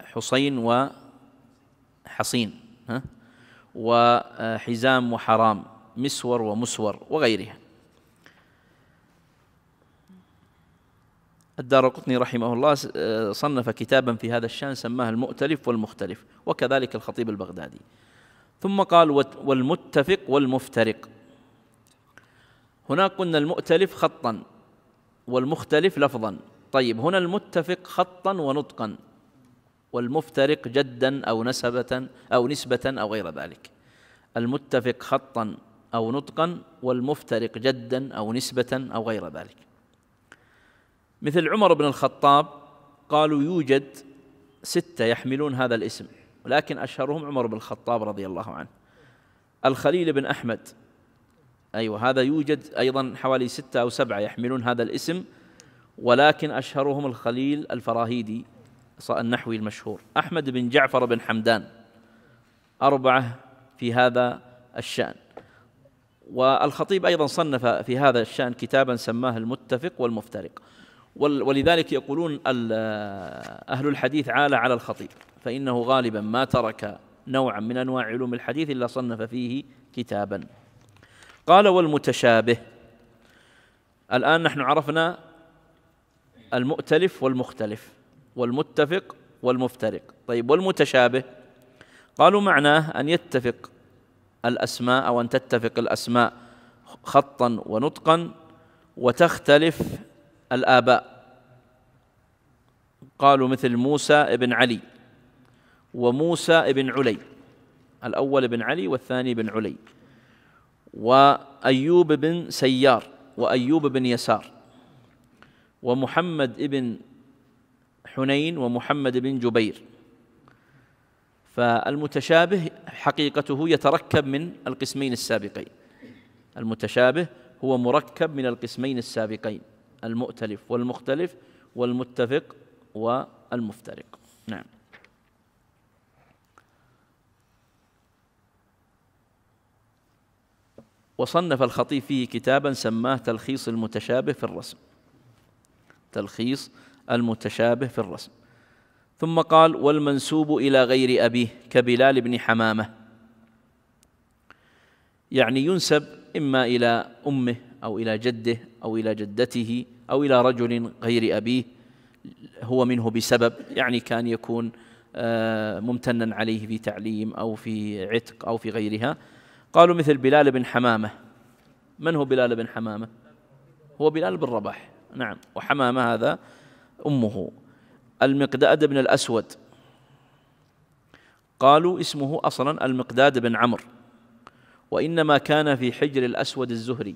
حصين وحصين، وحزام وحرام، مسور ومسور، وغيرها. الدارقطني رحمه الله صنف كتابا في هذا الشأن سماه المؤتلف والمختلف، وكذلك الخطيب البغدادي. ثم قال والمتفق والمفترق. هناك قلنا المؤتلف خطا والمختلف لفظا. طيب هنا المتفق خطا ونطقا، والمفترق جدا أو نسبة أو غير ذلك. المتفق خطا أو نطقا، والمفترق جدا أو نسبة أو غير ذلك. مثل عمر بن الخطاب قالوا يوجد 6 يحملون هذا الاسم، ولكن أشهرهم عمر بن الخطاب رضي الله عنه. الخليل بن أحمد، أيوة، هذا يوجد أيضا حوالي 6 أو 7 يحملون هذا الاسم، ولكن أشهرهم الخليل الفراهيدي النحوي المشهور. أحمد بن جعفر بن حمدان، 4 في هذا الشأن. والخطيب أيضا صنف في هذا الشأن كتابا سماه المتفق والمفترق، ولذلك يقولون أهل الحديث عال على الخطيب، فإنه غالبا ما ترك نوعا من أنواع علوم الحديث إلا صنف فيه كتابا. قال والمتشابه. الآن نحن عرفنا المؤتلف والمختلف والمتفق والمفترق. طيب والمتشابه؟ قالوا معناه أن يتفق الأسماء أو أن تتفق الأسماء خطا ونطقا وتختلف الآباء. قالوا مثل موسى ابن علي وموسى ابن علي، الأول ابن علي والثاني ابن علي، وأيوب بن سيار وأيوب بن يسار، ومحمد ابن حنين ومحمد بن جبير. فالمتشابه حقيقته يتركب من القسمين السابقين. المتشابه هو مركب من القسمين السابقين، المؤتلف والمختلف والمتفق والمفترق. نعم. وصنف الخطيب فيه كتابا سماه تلخيص المتشابه في الرسم. تلخيص المتشابه في الرسم. ثم قال والمنسوب إلى غير أبيه كبلال بن حمامة، يعني ينسب إما إلى أمه أو إلى جده أو إلى جدته أو إلى رجل غير أبيه هو منه بسبب، يعني كان يكون ممتنا عليه في تعليم أو في عتق أو في غيرها. قالوا مثل بلال بن حمامة. من هو بلال بن حمامة؟ هو بلال بن رباح، نعم، وحمامة هذا أمه. المقداد بن الأسود، قالوا اسمه أصلا المقداد بن عمرو، وإنما كان في حجر الأسود الزهري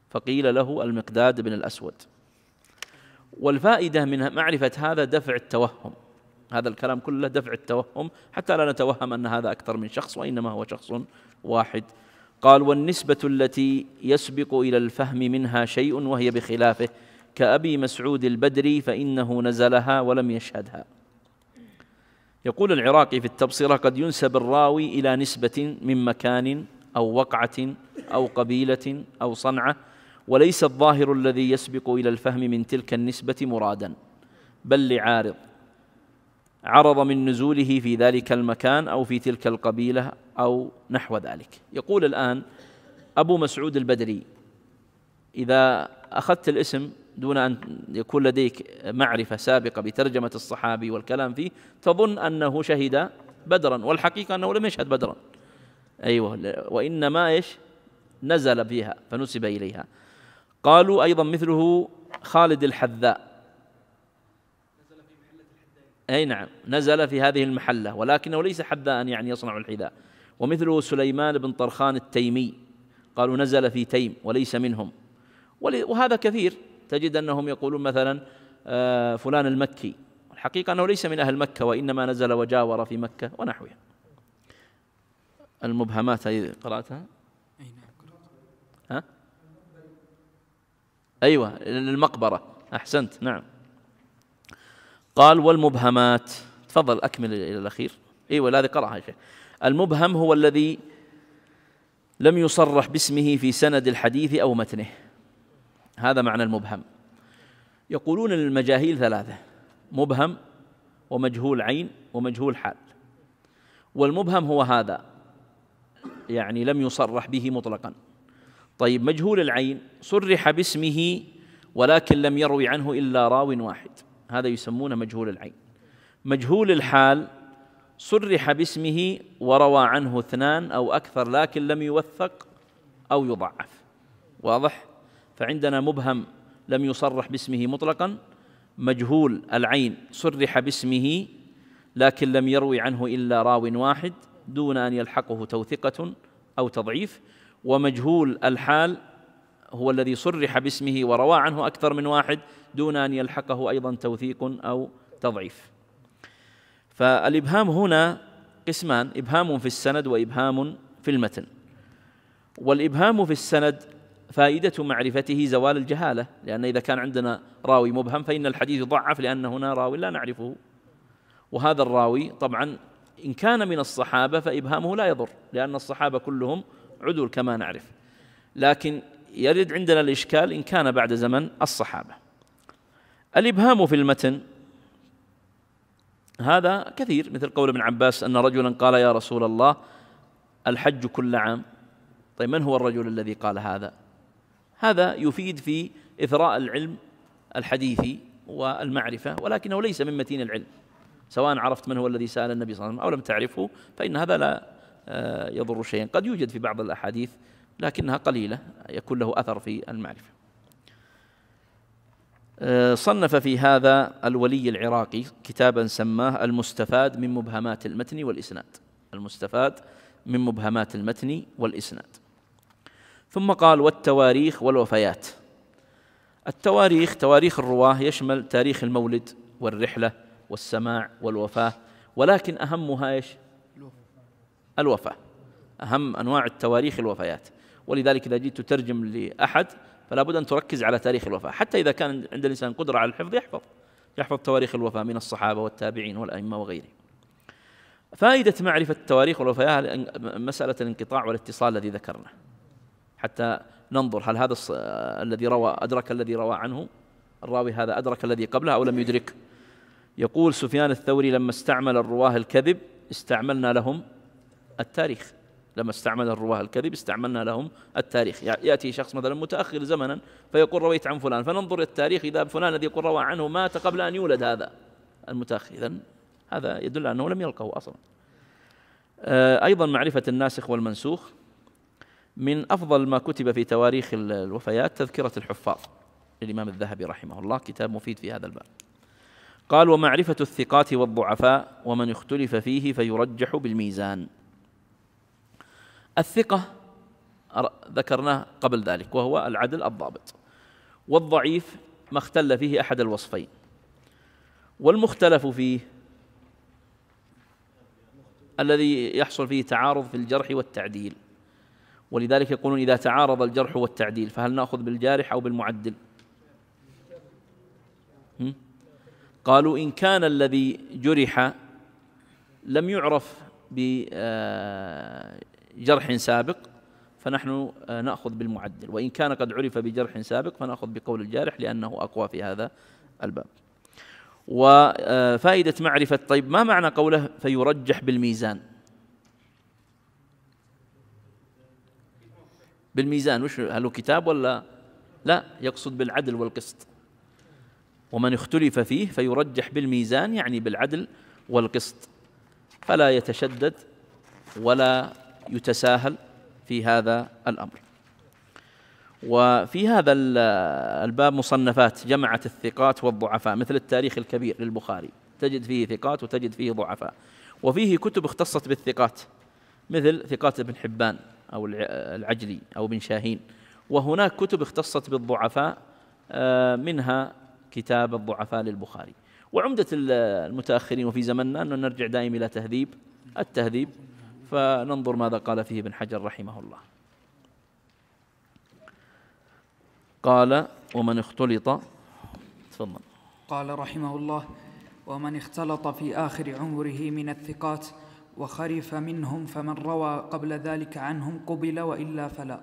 فقيل له المقداد بن الأسود. والفائدة من معرفة هذا دفع التوهم، هذا الكلام كله دفع التوهم حتى لا نتوهم أن هذا أكثر من شخص وإنما هو شخص واحد. قال والنسبة التي يسبق إلى الفهم منها شيء وهي بخلافه كأبي مسعود البدري فإنه نزلها ولم يشهدها. يقول العراقي في التبصرة قد ينسب الراوي إلى نسبة من مكان أو وقعة أو قبيلة أو صنعة، وليس الظاهر الذي يسبق إلى الفهم من تلك النسبة مرادا، بل لعارض عرض من نزوله في ذلك المكان أو في تلك القبيلة أو نحو ذلك. يقول الآن أبو مسعود البدري، إذا أخذت الاسم دون أن يكون لديك معرفة سابقة بترجمة الصحابي والكلام فيه تظن أنه شهد بدرا، والحقيقة أنه لم يشهد بدرا، أيوة، وإنما إيش نزل فيها فنسب إليها. قالوا أيضا مثله خالد الحذاء، أي نعم، نزل في هذه المحلة ولكنه ليس حذاء يعني يصنع الحذاء. ومثله سليمان بن طرخان التيمي، قالوا نزل في تيم وليس منهم. وهذا كثير، تجد أنهم يقولون مثلا فلان المكي، الحقيقة أنه ليس من أهل مكة وإنما نزل وجاور في مكة ونحوها. المبهمات هذه قرأتها؟ ها؟ أيوة، المقبرة، أحسنت، نعم. قال والمبهمات، تفضل أكمل إلى الأخير. أيوة، الذي قرأها شيء. المبهم هو الذي لم يصرح باسمه في سند الحديث أو متنه، هذا معنى المبهم. يقولون المجاهيل ثلاثة: مبهم ومجهول عين ومجهول حال. والمبهم هو هذا، يعني لم يصرح به مطلقا. طيب مجهول العين صرح باسمه ولكن لم يروي عنه إلا راو واحد، هذا يسمونه مجهول العين. مجهول الحال صرح باسمه وروى عنه اثنان أو أكثر لكن لم يوثق أو يضعف، واضح؟ فعندنا مبهم لم يصرح باسمه مطلقا، مجهول العين صرح باسمه لكن لم يروي عنه إلا راو واحد دون أن يلحقه توثقة أو تضعيف، ومجهول الحال هو الذي صرح باسمه وروى عنه أكثر من واحد دون أن يلحقه أيضا توثيق أو تضعيف. فالإبهام هنا قسمان: إبهام في السند وإبهام في المتن. والإبهام في السند فائدة معرفته زوال الجهالة، لأن إذا كان عندنا راوي مبهم فإن الحديث يضعف لأن هنا راوي لا نعرفه، وهذا الراوي طبعا إن كان من الصحابة فإبهامه لا يضر لأن الصحابة كلهم عدول كما نعرف، لكن يرد عندنا الإشكال إن كان بعد زمن الصحابة. الإبهام في المتن هذا كثير، مثل قول ابن عباس أن رجلا قال يا رسول الله الحج كل عام. طيب من هو الرجل الذي قال هذا؟ هذا يفيد في إثراء العلم الحديثي والمعرفة، ولكنه ليس من متين العلم، سواء عرفت من هو الذي سأل النبي صلى الله عليه وسلم أو لم تعرفه فإن هذا لا يضر شيئا. قد يوجد في بعض الأحاديث لكنها قليلة يكون له أثر في المعرفة. صنف في هذا الولي العراقي كتابا سماه المستفاد من مبهمات المتن والإسناد، المستفاد من مبهمات المتن والإسناد. ثم قال والتواريخ والوفيات. التواريخ تواريخ الرواة يشمل تاريخ المولد والرحلة والسماع والوفاة، ولكن أهمها إيش؟ الوفاة. أهم أنواع التواريخ الوفيات، ولذلك إذا جيت تترجم لأحد فلا بد أن تركز على تاريخ الوفاة، حتى إذا كان عند الإنسان قدرة على الحفظ يحفظ تواريخ الوفاة من الصحابة والتابعين والأئمة وغيرهم. فائدة معرفة التواريخ والوفاة مسألة الانقطاع والاتصال الذي ذكرنا، حتى ننظر هل هذا الذي روى أدرك الذي روى عنه الراوي هذا أدرك الذي قبله أو لم يدرك. يقول سفيان الثوري لما استعمل الرواه الكذب استعملنا لهم التاريخ، لما استعمل الرواه الكذب استعملنا لهم التاريخ. يأتي شخص مثلا متأخر زمنا فيقول رويت عن فلان، فننظر التاريخ إذا فلان الذي يقول روى عنه مات قبل أن يولد هذا المتأخر، إذن هذا يدل أنه لم يلقه أصلا. أيضا معرفة الناسخ والمنسوخ. من أفضل ما كتب في تواريخ الوفيات تذكرة الحفاظ للإمام الذهبي رحمه الله، كتاب مفيد في هذا الباب. قال ومعرفة الثقات والضعفاء ومن اختلف فيه فيرجح بالميزان. الثقة ذكرناه قبل ذلك وهو العدل الضابط، والضعيف ما اختل فيه أحد الوصفين، والمختلف فيه الذي يحصل فيه تعارض في الجرح والتعديل. ولذلك يقولون إذا تعارض الجرح والتعديل فهل نأخذ بالجارح أو بالمعدل؟ قالوا إن كان الذي جرح لم يعرف بجرح سابق فنحن نأخذ بالمعدل، وإن كان قد عرف بجرح سابق فنأخذ بقول الجارح لأنه أقوى في هذا الباب. وفائدة معرفة، طيب ما معنى قوله فيرجح بالميزان؟ بالميزان وش هل هو كتاب ولا لا؟ يقصد بالعدل والقسط. ومن اختلف فيه فيرجح بالميزان يعني بالعدل والقسط، فلا يتشدد ولا يتساهل في هذا الأمر. وفي هذا الباب مصنفات جمعت الثقات والضعفاء، مثل التاريخ الكبير للبخاري تجد فيه ثقات وتجد فيه ضعفاء، وفيه كتب اختصت بالثقات مثل ثقات ابن حبان أو العجلي أو ابن شاهين، وهناك كتب اختصت بالضعفاء منها كتاب الضعفاء للبخاري. وعمدة المتأخرين وفي زمننا أن نرجع دائما إلى تهذيب التهذيب، فننظر ماذا قال فيه ابن حجر رحمه الله. قال ومن اختلط، تفضل. قال رحمه الله ومن اختلط في آخر عمره من الثقات وخرف منهم فمن روى قبل ذلك عنهم قبل وإلا فلا،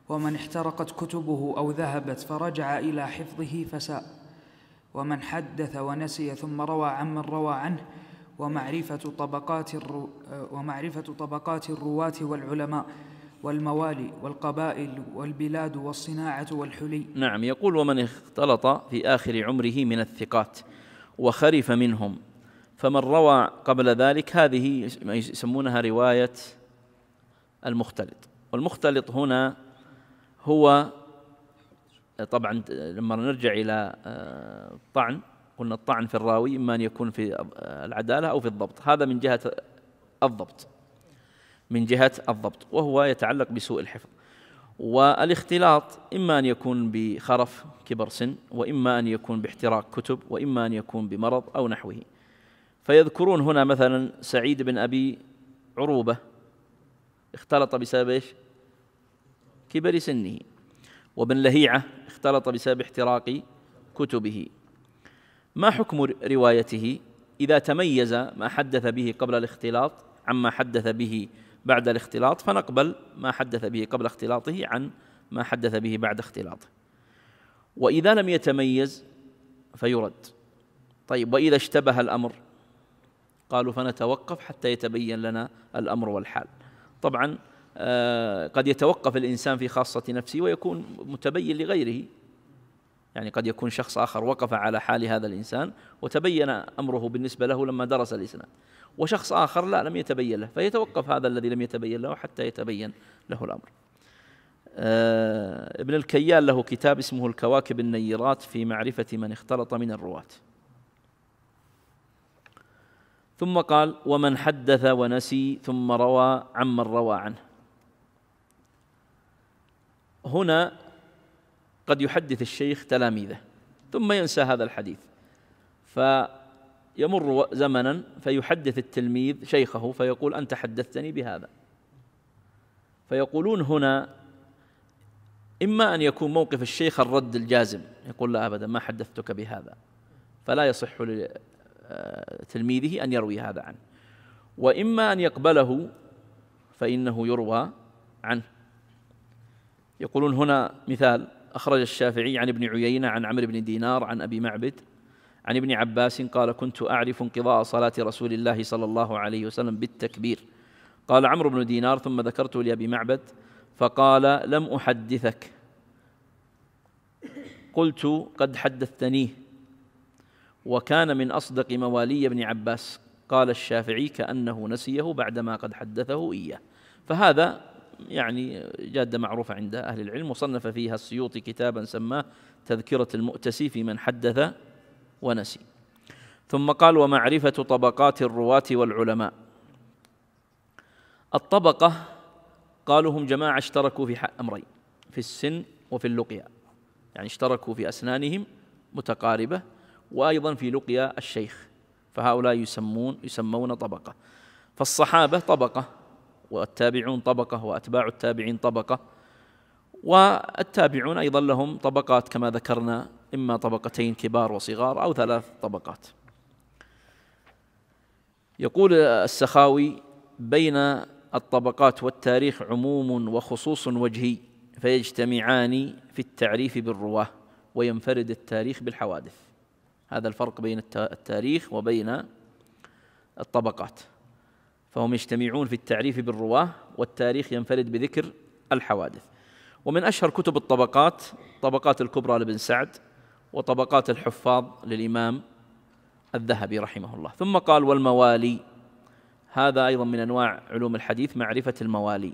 ومن احترقت كتبه أو ذهبت فرجع إلى حفظه فساء، ومن حدث ونسي ثم روى عمن روى عنه، ومعرفة طبقات الرواة والعلماء والموالي والقبائل والبلاد والصناعة والحلي. نعم، يقول ومن اختلط في آخر عمره من الثقات وخرف منهم فمن روى قبل ذلك، هذه يسمونها رواية المختلط. والمختلط هنا هو طبعا لما نرجع إلى الطعن، قلنا الطعن في الراوي إما أن يكون في العدالة أو في الضبط، هذا من جهة الضبط، من جهة الضبط، وهو يتعلق بسوء الحفظ. والاختلاط إما أن يكون بخرف كبر سن، وإما أن يكون باحتراق كتب، وإما أن يكون بمرض أو نحوه. فيذكرون هنا مثلا سعيد بن أبي عروبة اختلط بسبب إيش؟ كبر سنه. وابن لهيعة اختلط بسبب احتراق كتبه. ما حكم روايته إذا تميز ما حدث به قبل الاختلاط عما حدث به بعد الاختلاط، فنقبل ما حدث به قبل اختلاطه عن ما حدث به بعد اختلاطه. وإذا لم يتميز فيرد. طيب وإذا اشتبه الأمر؟ قالوا فنتوقف حتى يتبين لنا الأمر والحال. طبعا قد يتوقف الإنسان في خاصة نفسه ويكون متبين لغيره، يعني قد يكون شخص آخر وقف على حال هذا الإنسان وتبين أمره بالنسبة له لما درس الإسناد، وشخص آخر لا لم يتبين له، فيتوقف هذا الذي لم يتبين له حتى يتبين له الأمر. ابن الكيال له كتاب اسمه الكواكب النيرات في معرفة من اختلط من الرواة. ثم قال ومن حدث ونسي ثم روى عمن روى عنه. هنا قد يحدث الشيخ تلاميذه ثم ينسى هذا الحديث، فيمر زمنا فيحدث التلميذ شيخه فيقول أنت حدثتني بهذا، فيقولون هنا إما أن يكون موقف الشيخ الرد الجازم، يقول لا أبدا ما حدثتك بهذا، فلا يصح لتلميذه أن يروي هذا عنه، وإما أن يقبله فإنه يروى عنه. يقولون هنا مثال: أخرج الشافعي عن ابن عيينة عن عمرو بن دينار عن أبي معبد عن ابن عباس قال كنت أعرف انقضاء صلاة رسول الله صلى الله عليه وسلم بالتكبير. قال عمرو بن دينار ثم ذكرته لأبي معبد فقال لم أحدثك، قلت قد حدثتنيه، وكان من أصدق موالي ابن عباس. قال الشافعي كأنه نسيه بعدما قد حدثه إياه. فهذا يعني جادة معروفة عند أهل العلم، وصنف فيها السيوطي كتابا سماه تذكرة المؤتسي في من حدث ونسي. ثم قال ومعرفة طبقات الرواة والعلماء. الطبقة قالوا هم جماعة اشتركوا في أمرين، في السن وفي اللقيا، يعني اشتركوا في أسنانهم متقاربة وأيضا في لقيا الشيخ، فهؤلاء يسمون طبقة. فالصحابة طبقة، والتابعون طبقة، وأتباع التابعين طبقة، والتابعون أيضا لهم طبقات كما ذكرنا، إما طبقتين كبار وصغار أو 3 طبقات. يقول السخاوي بين الطبقات والتاريخ عموم وخصوص وجهي، فيجتمعان في التعريف بالرواه وينفرد التاريخ بالحوادث. هذا الفرق بين التاريخ وبين الطبقات، فهم يجتمعون في التعريف بالرواه والتاريخ ينفرد بذكر الحوادث. ومن أشهر كتب الطبقات طبقات الكبرى لابن سعد، وطبقات الحفاظ للإمام الذهبي رحمه الله. ثم قال والموالي، هذا أيضا من أنواع علوم الحديث، معرفة الموالي.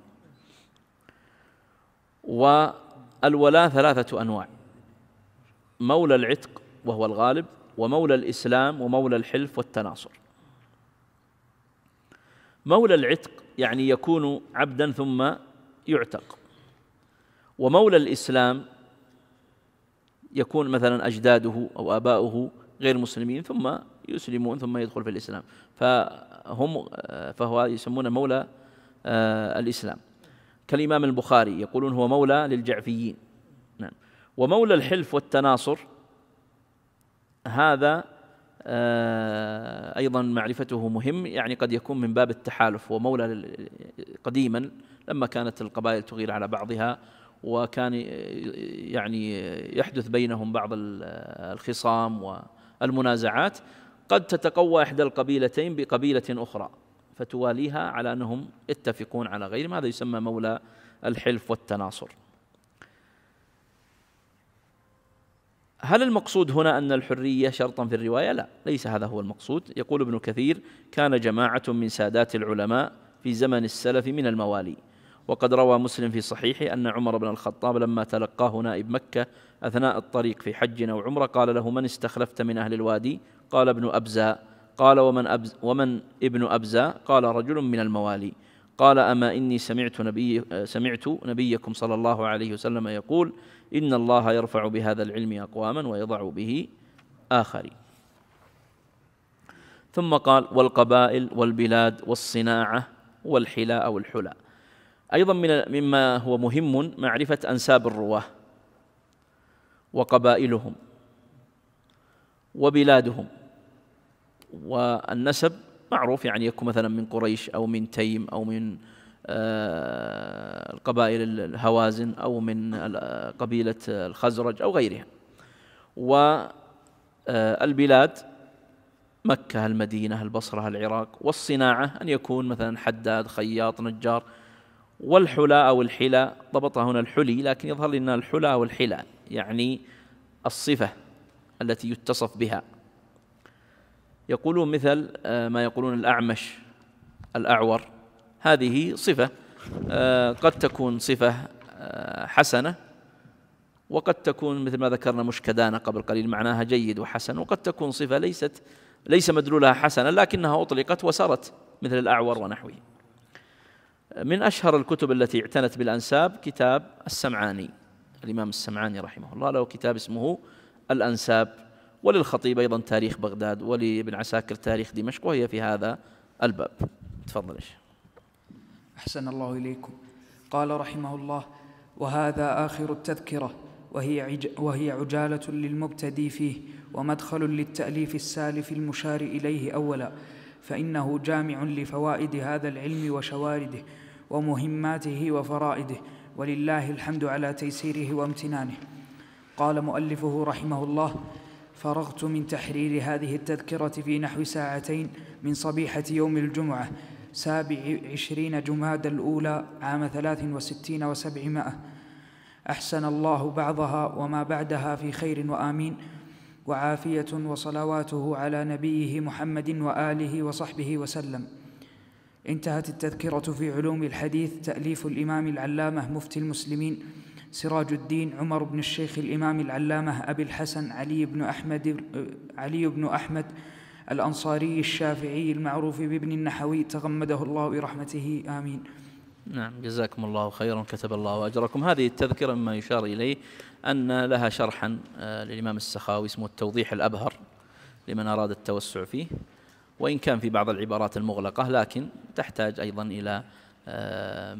والولاء 3 أنواع: مولى العتق وهو الغالب، ومولى الإسلام، ومولى الحلف والتناصر. مولى العتق يعني يكون عبدا ثم يعتق، ومولى الإسلام يكون مثلا أجداده أو آباؤه غير مسلمين ثم يسلمون ثم يدخل في الإسلام، فهو يسمونه مولى الإسلام، كالإمام البخاري يقولون هو مولى للجعفيين. نعم. ومولى الحلف والتناصر هذا أيضا معرفته مهم، يعني قد يكون من باب التحالف. ومولى قديما لما كانت القبائل تغير على بعضها وكان يعني يحدث بينهم بعض الخصام والمنازعات، قد تتقوى إحدى القبيلتين بقبيلة أخرى فتواليها على أنهم يتفقون على غيرهم، هذا يسمى مولى الحلف والتناصر. هل المقصود هنا أن الحرية شرطا في الرواية؟ لا، ليس هذا هو المقصود. يقول ابن كثير كان جماعة من سادات العلماء في زمن السلف من الموالي، وقد روى مسلم في صحيحه أن عمر بن الخطاب لما تلقاه نائب مكة أثناء الطريق في حج أو عمرة قال له من استخلفت من أهل الوادي؟ قال ابن أبزاء. قال ومن ابن أبزاء؟ قال رجل من الموالي. قال أما إني سمعت نبيكم صلى الله عليه وسلم يقول إن الله يرفع بهذا العلم أقواما ويضع به آخرين. ثم قال والقبائل والبلاد والصناعة والحلاء أو الحلى. أيضا مما هو مهم معرفة أنساب الرواة وقبائلهم وبلادهم. والنسب معروف، يعني يكون مثلا من قريش أو من تيم أو من القبائل الهوازن أو من قبيلة الخزرج أو غيرها. والبلاد مكة، المدينة، البصرة، العراق. والصناعة أن يكون مثلا حداد، خياط، نجار. والحلى أو الحلى، ضبطها هنا الحلي، لكن يظهر لنا الحلى أو الحلى يعني الصفة التي يتصف بها. يقولون مثل ما يقولون الأعمش، الأعور، هذه صفة قد تكون صفة حسنة، وقد تكون مثل ما ذكرنا مشكدانة قبل قليل معناها جيد وحسن، وقد تكون صفة ليس مدلولها حسنا لكنها أطلقت وسرت، مثل الأعور ونحوه. من أشهر الكتب التي اعتنت بالأنساب كتاب السمعاني، الإمام السمعاني رحمه الله له كتاب اسمه الأنساب، وللخطيب أيضا تاريخ بغداد، ولابن عساكر تاريخ دمشق، وهي في هذا الباب. تفضل. أحسن الله إليكم. قال رحمه الله: وهذا آخر التذكرة، وهي عجالة للمبتدي فيه، ومدخل للتأليف السالف المشار إليه أولا، فإنه جامع لفوائد هذا العلم وشوارده ومهماته وفرائده، ولله الحمد على تيسيره وامتنانه. قال مؤلفه رحمه الله: فرغت من تحرير هذه التذكرة في نحو ساعتين من صبيحة يوم الجمعة 27 جمادى الأولى عام 63 و700. أحسن الله بعضها وما بعدها في خير وآمين، وعافية وصلواته على نبيه محمد وآله وصحبه وسلم. انتهت التذكرة في علوم الحديث، تأليف الإمام العلامة مفتي المسلمين سراج الدين عمر بن الشيخ الإمام العلامة أبي الحسن علي بن أحمد الأنصاري الشافعي المعروف بابن النحوي، تغمده الله برحمته، آمين. نعم، جزاكم الله خيرا، كتب الله أجركم. هذه التذكرة مما يشار إليه أن لها شرحا للإمام السخاوي اسمه التوضيح الأبهر لمن أراد التوسع فيه، وإن كان في بعض العبارات المغلقة لكن تحتاج أيضا إلى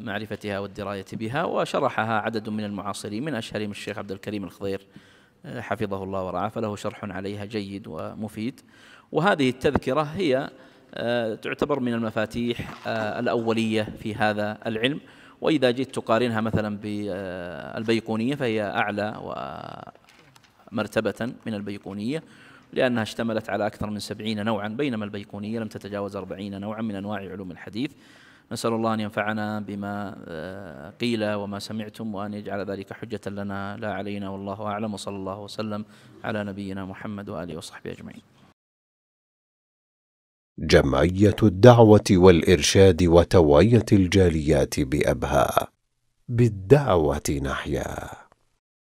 معرفتها والدراية بها، وشرحها عدد من المعاصرين، من أشهرهم الشيخ عبد الكريم الخضير حفظه الله ورعاه، فله شرح عليها جيد ومفيد. وهذه التذكرة هي تعتبر من المفاتيح الأولية في هذا العلم، وإذا جئت تقارنها مثلا بالبيقونية فهي أعلى مرتبة من البيقونية، لأنها اشتملت على أكثر من 70 نوعا، بينما البيقونية لم تتجاوز 40 نوعا من أنواع علوم الحديث. نسأل الله أن ينفعنا بما قيل وما سمعتم، وأن يجعل ذلك حجة لنا لا علينا، والله أعلم، وصلى الله وسلم على نبينا محمد وآله وصحبه أجمعين. جمعية الدعوة والإرشاد وتوعية الجاليات بأبها، بالدعوة نحيا.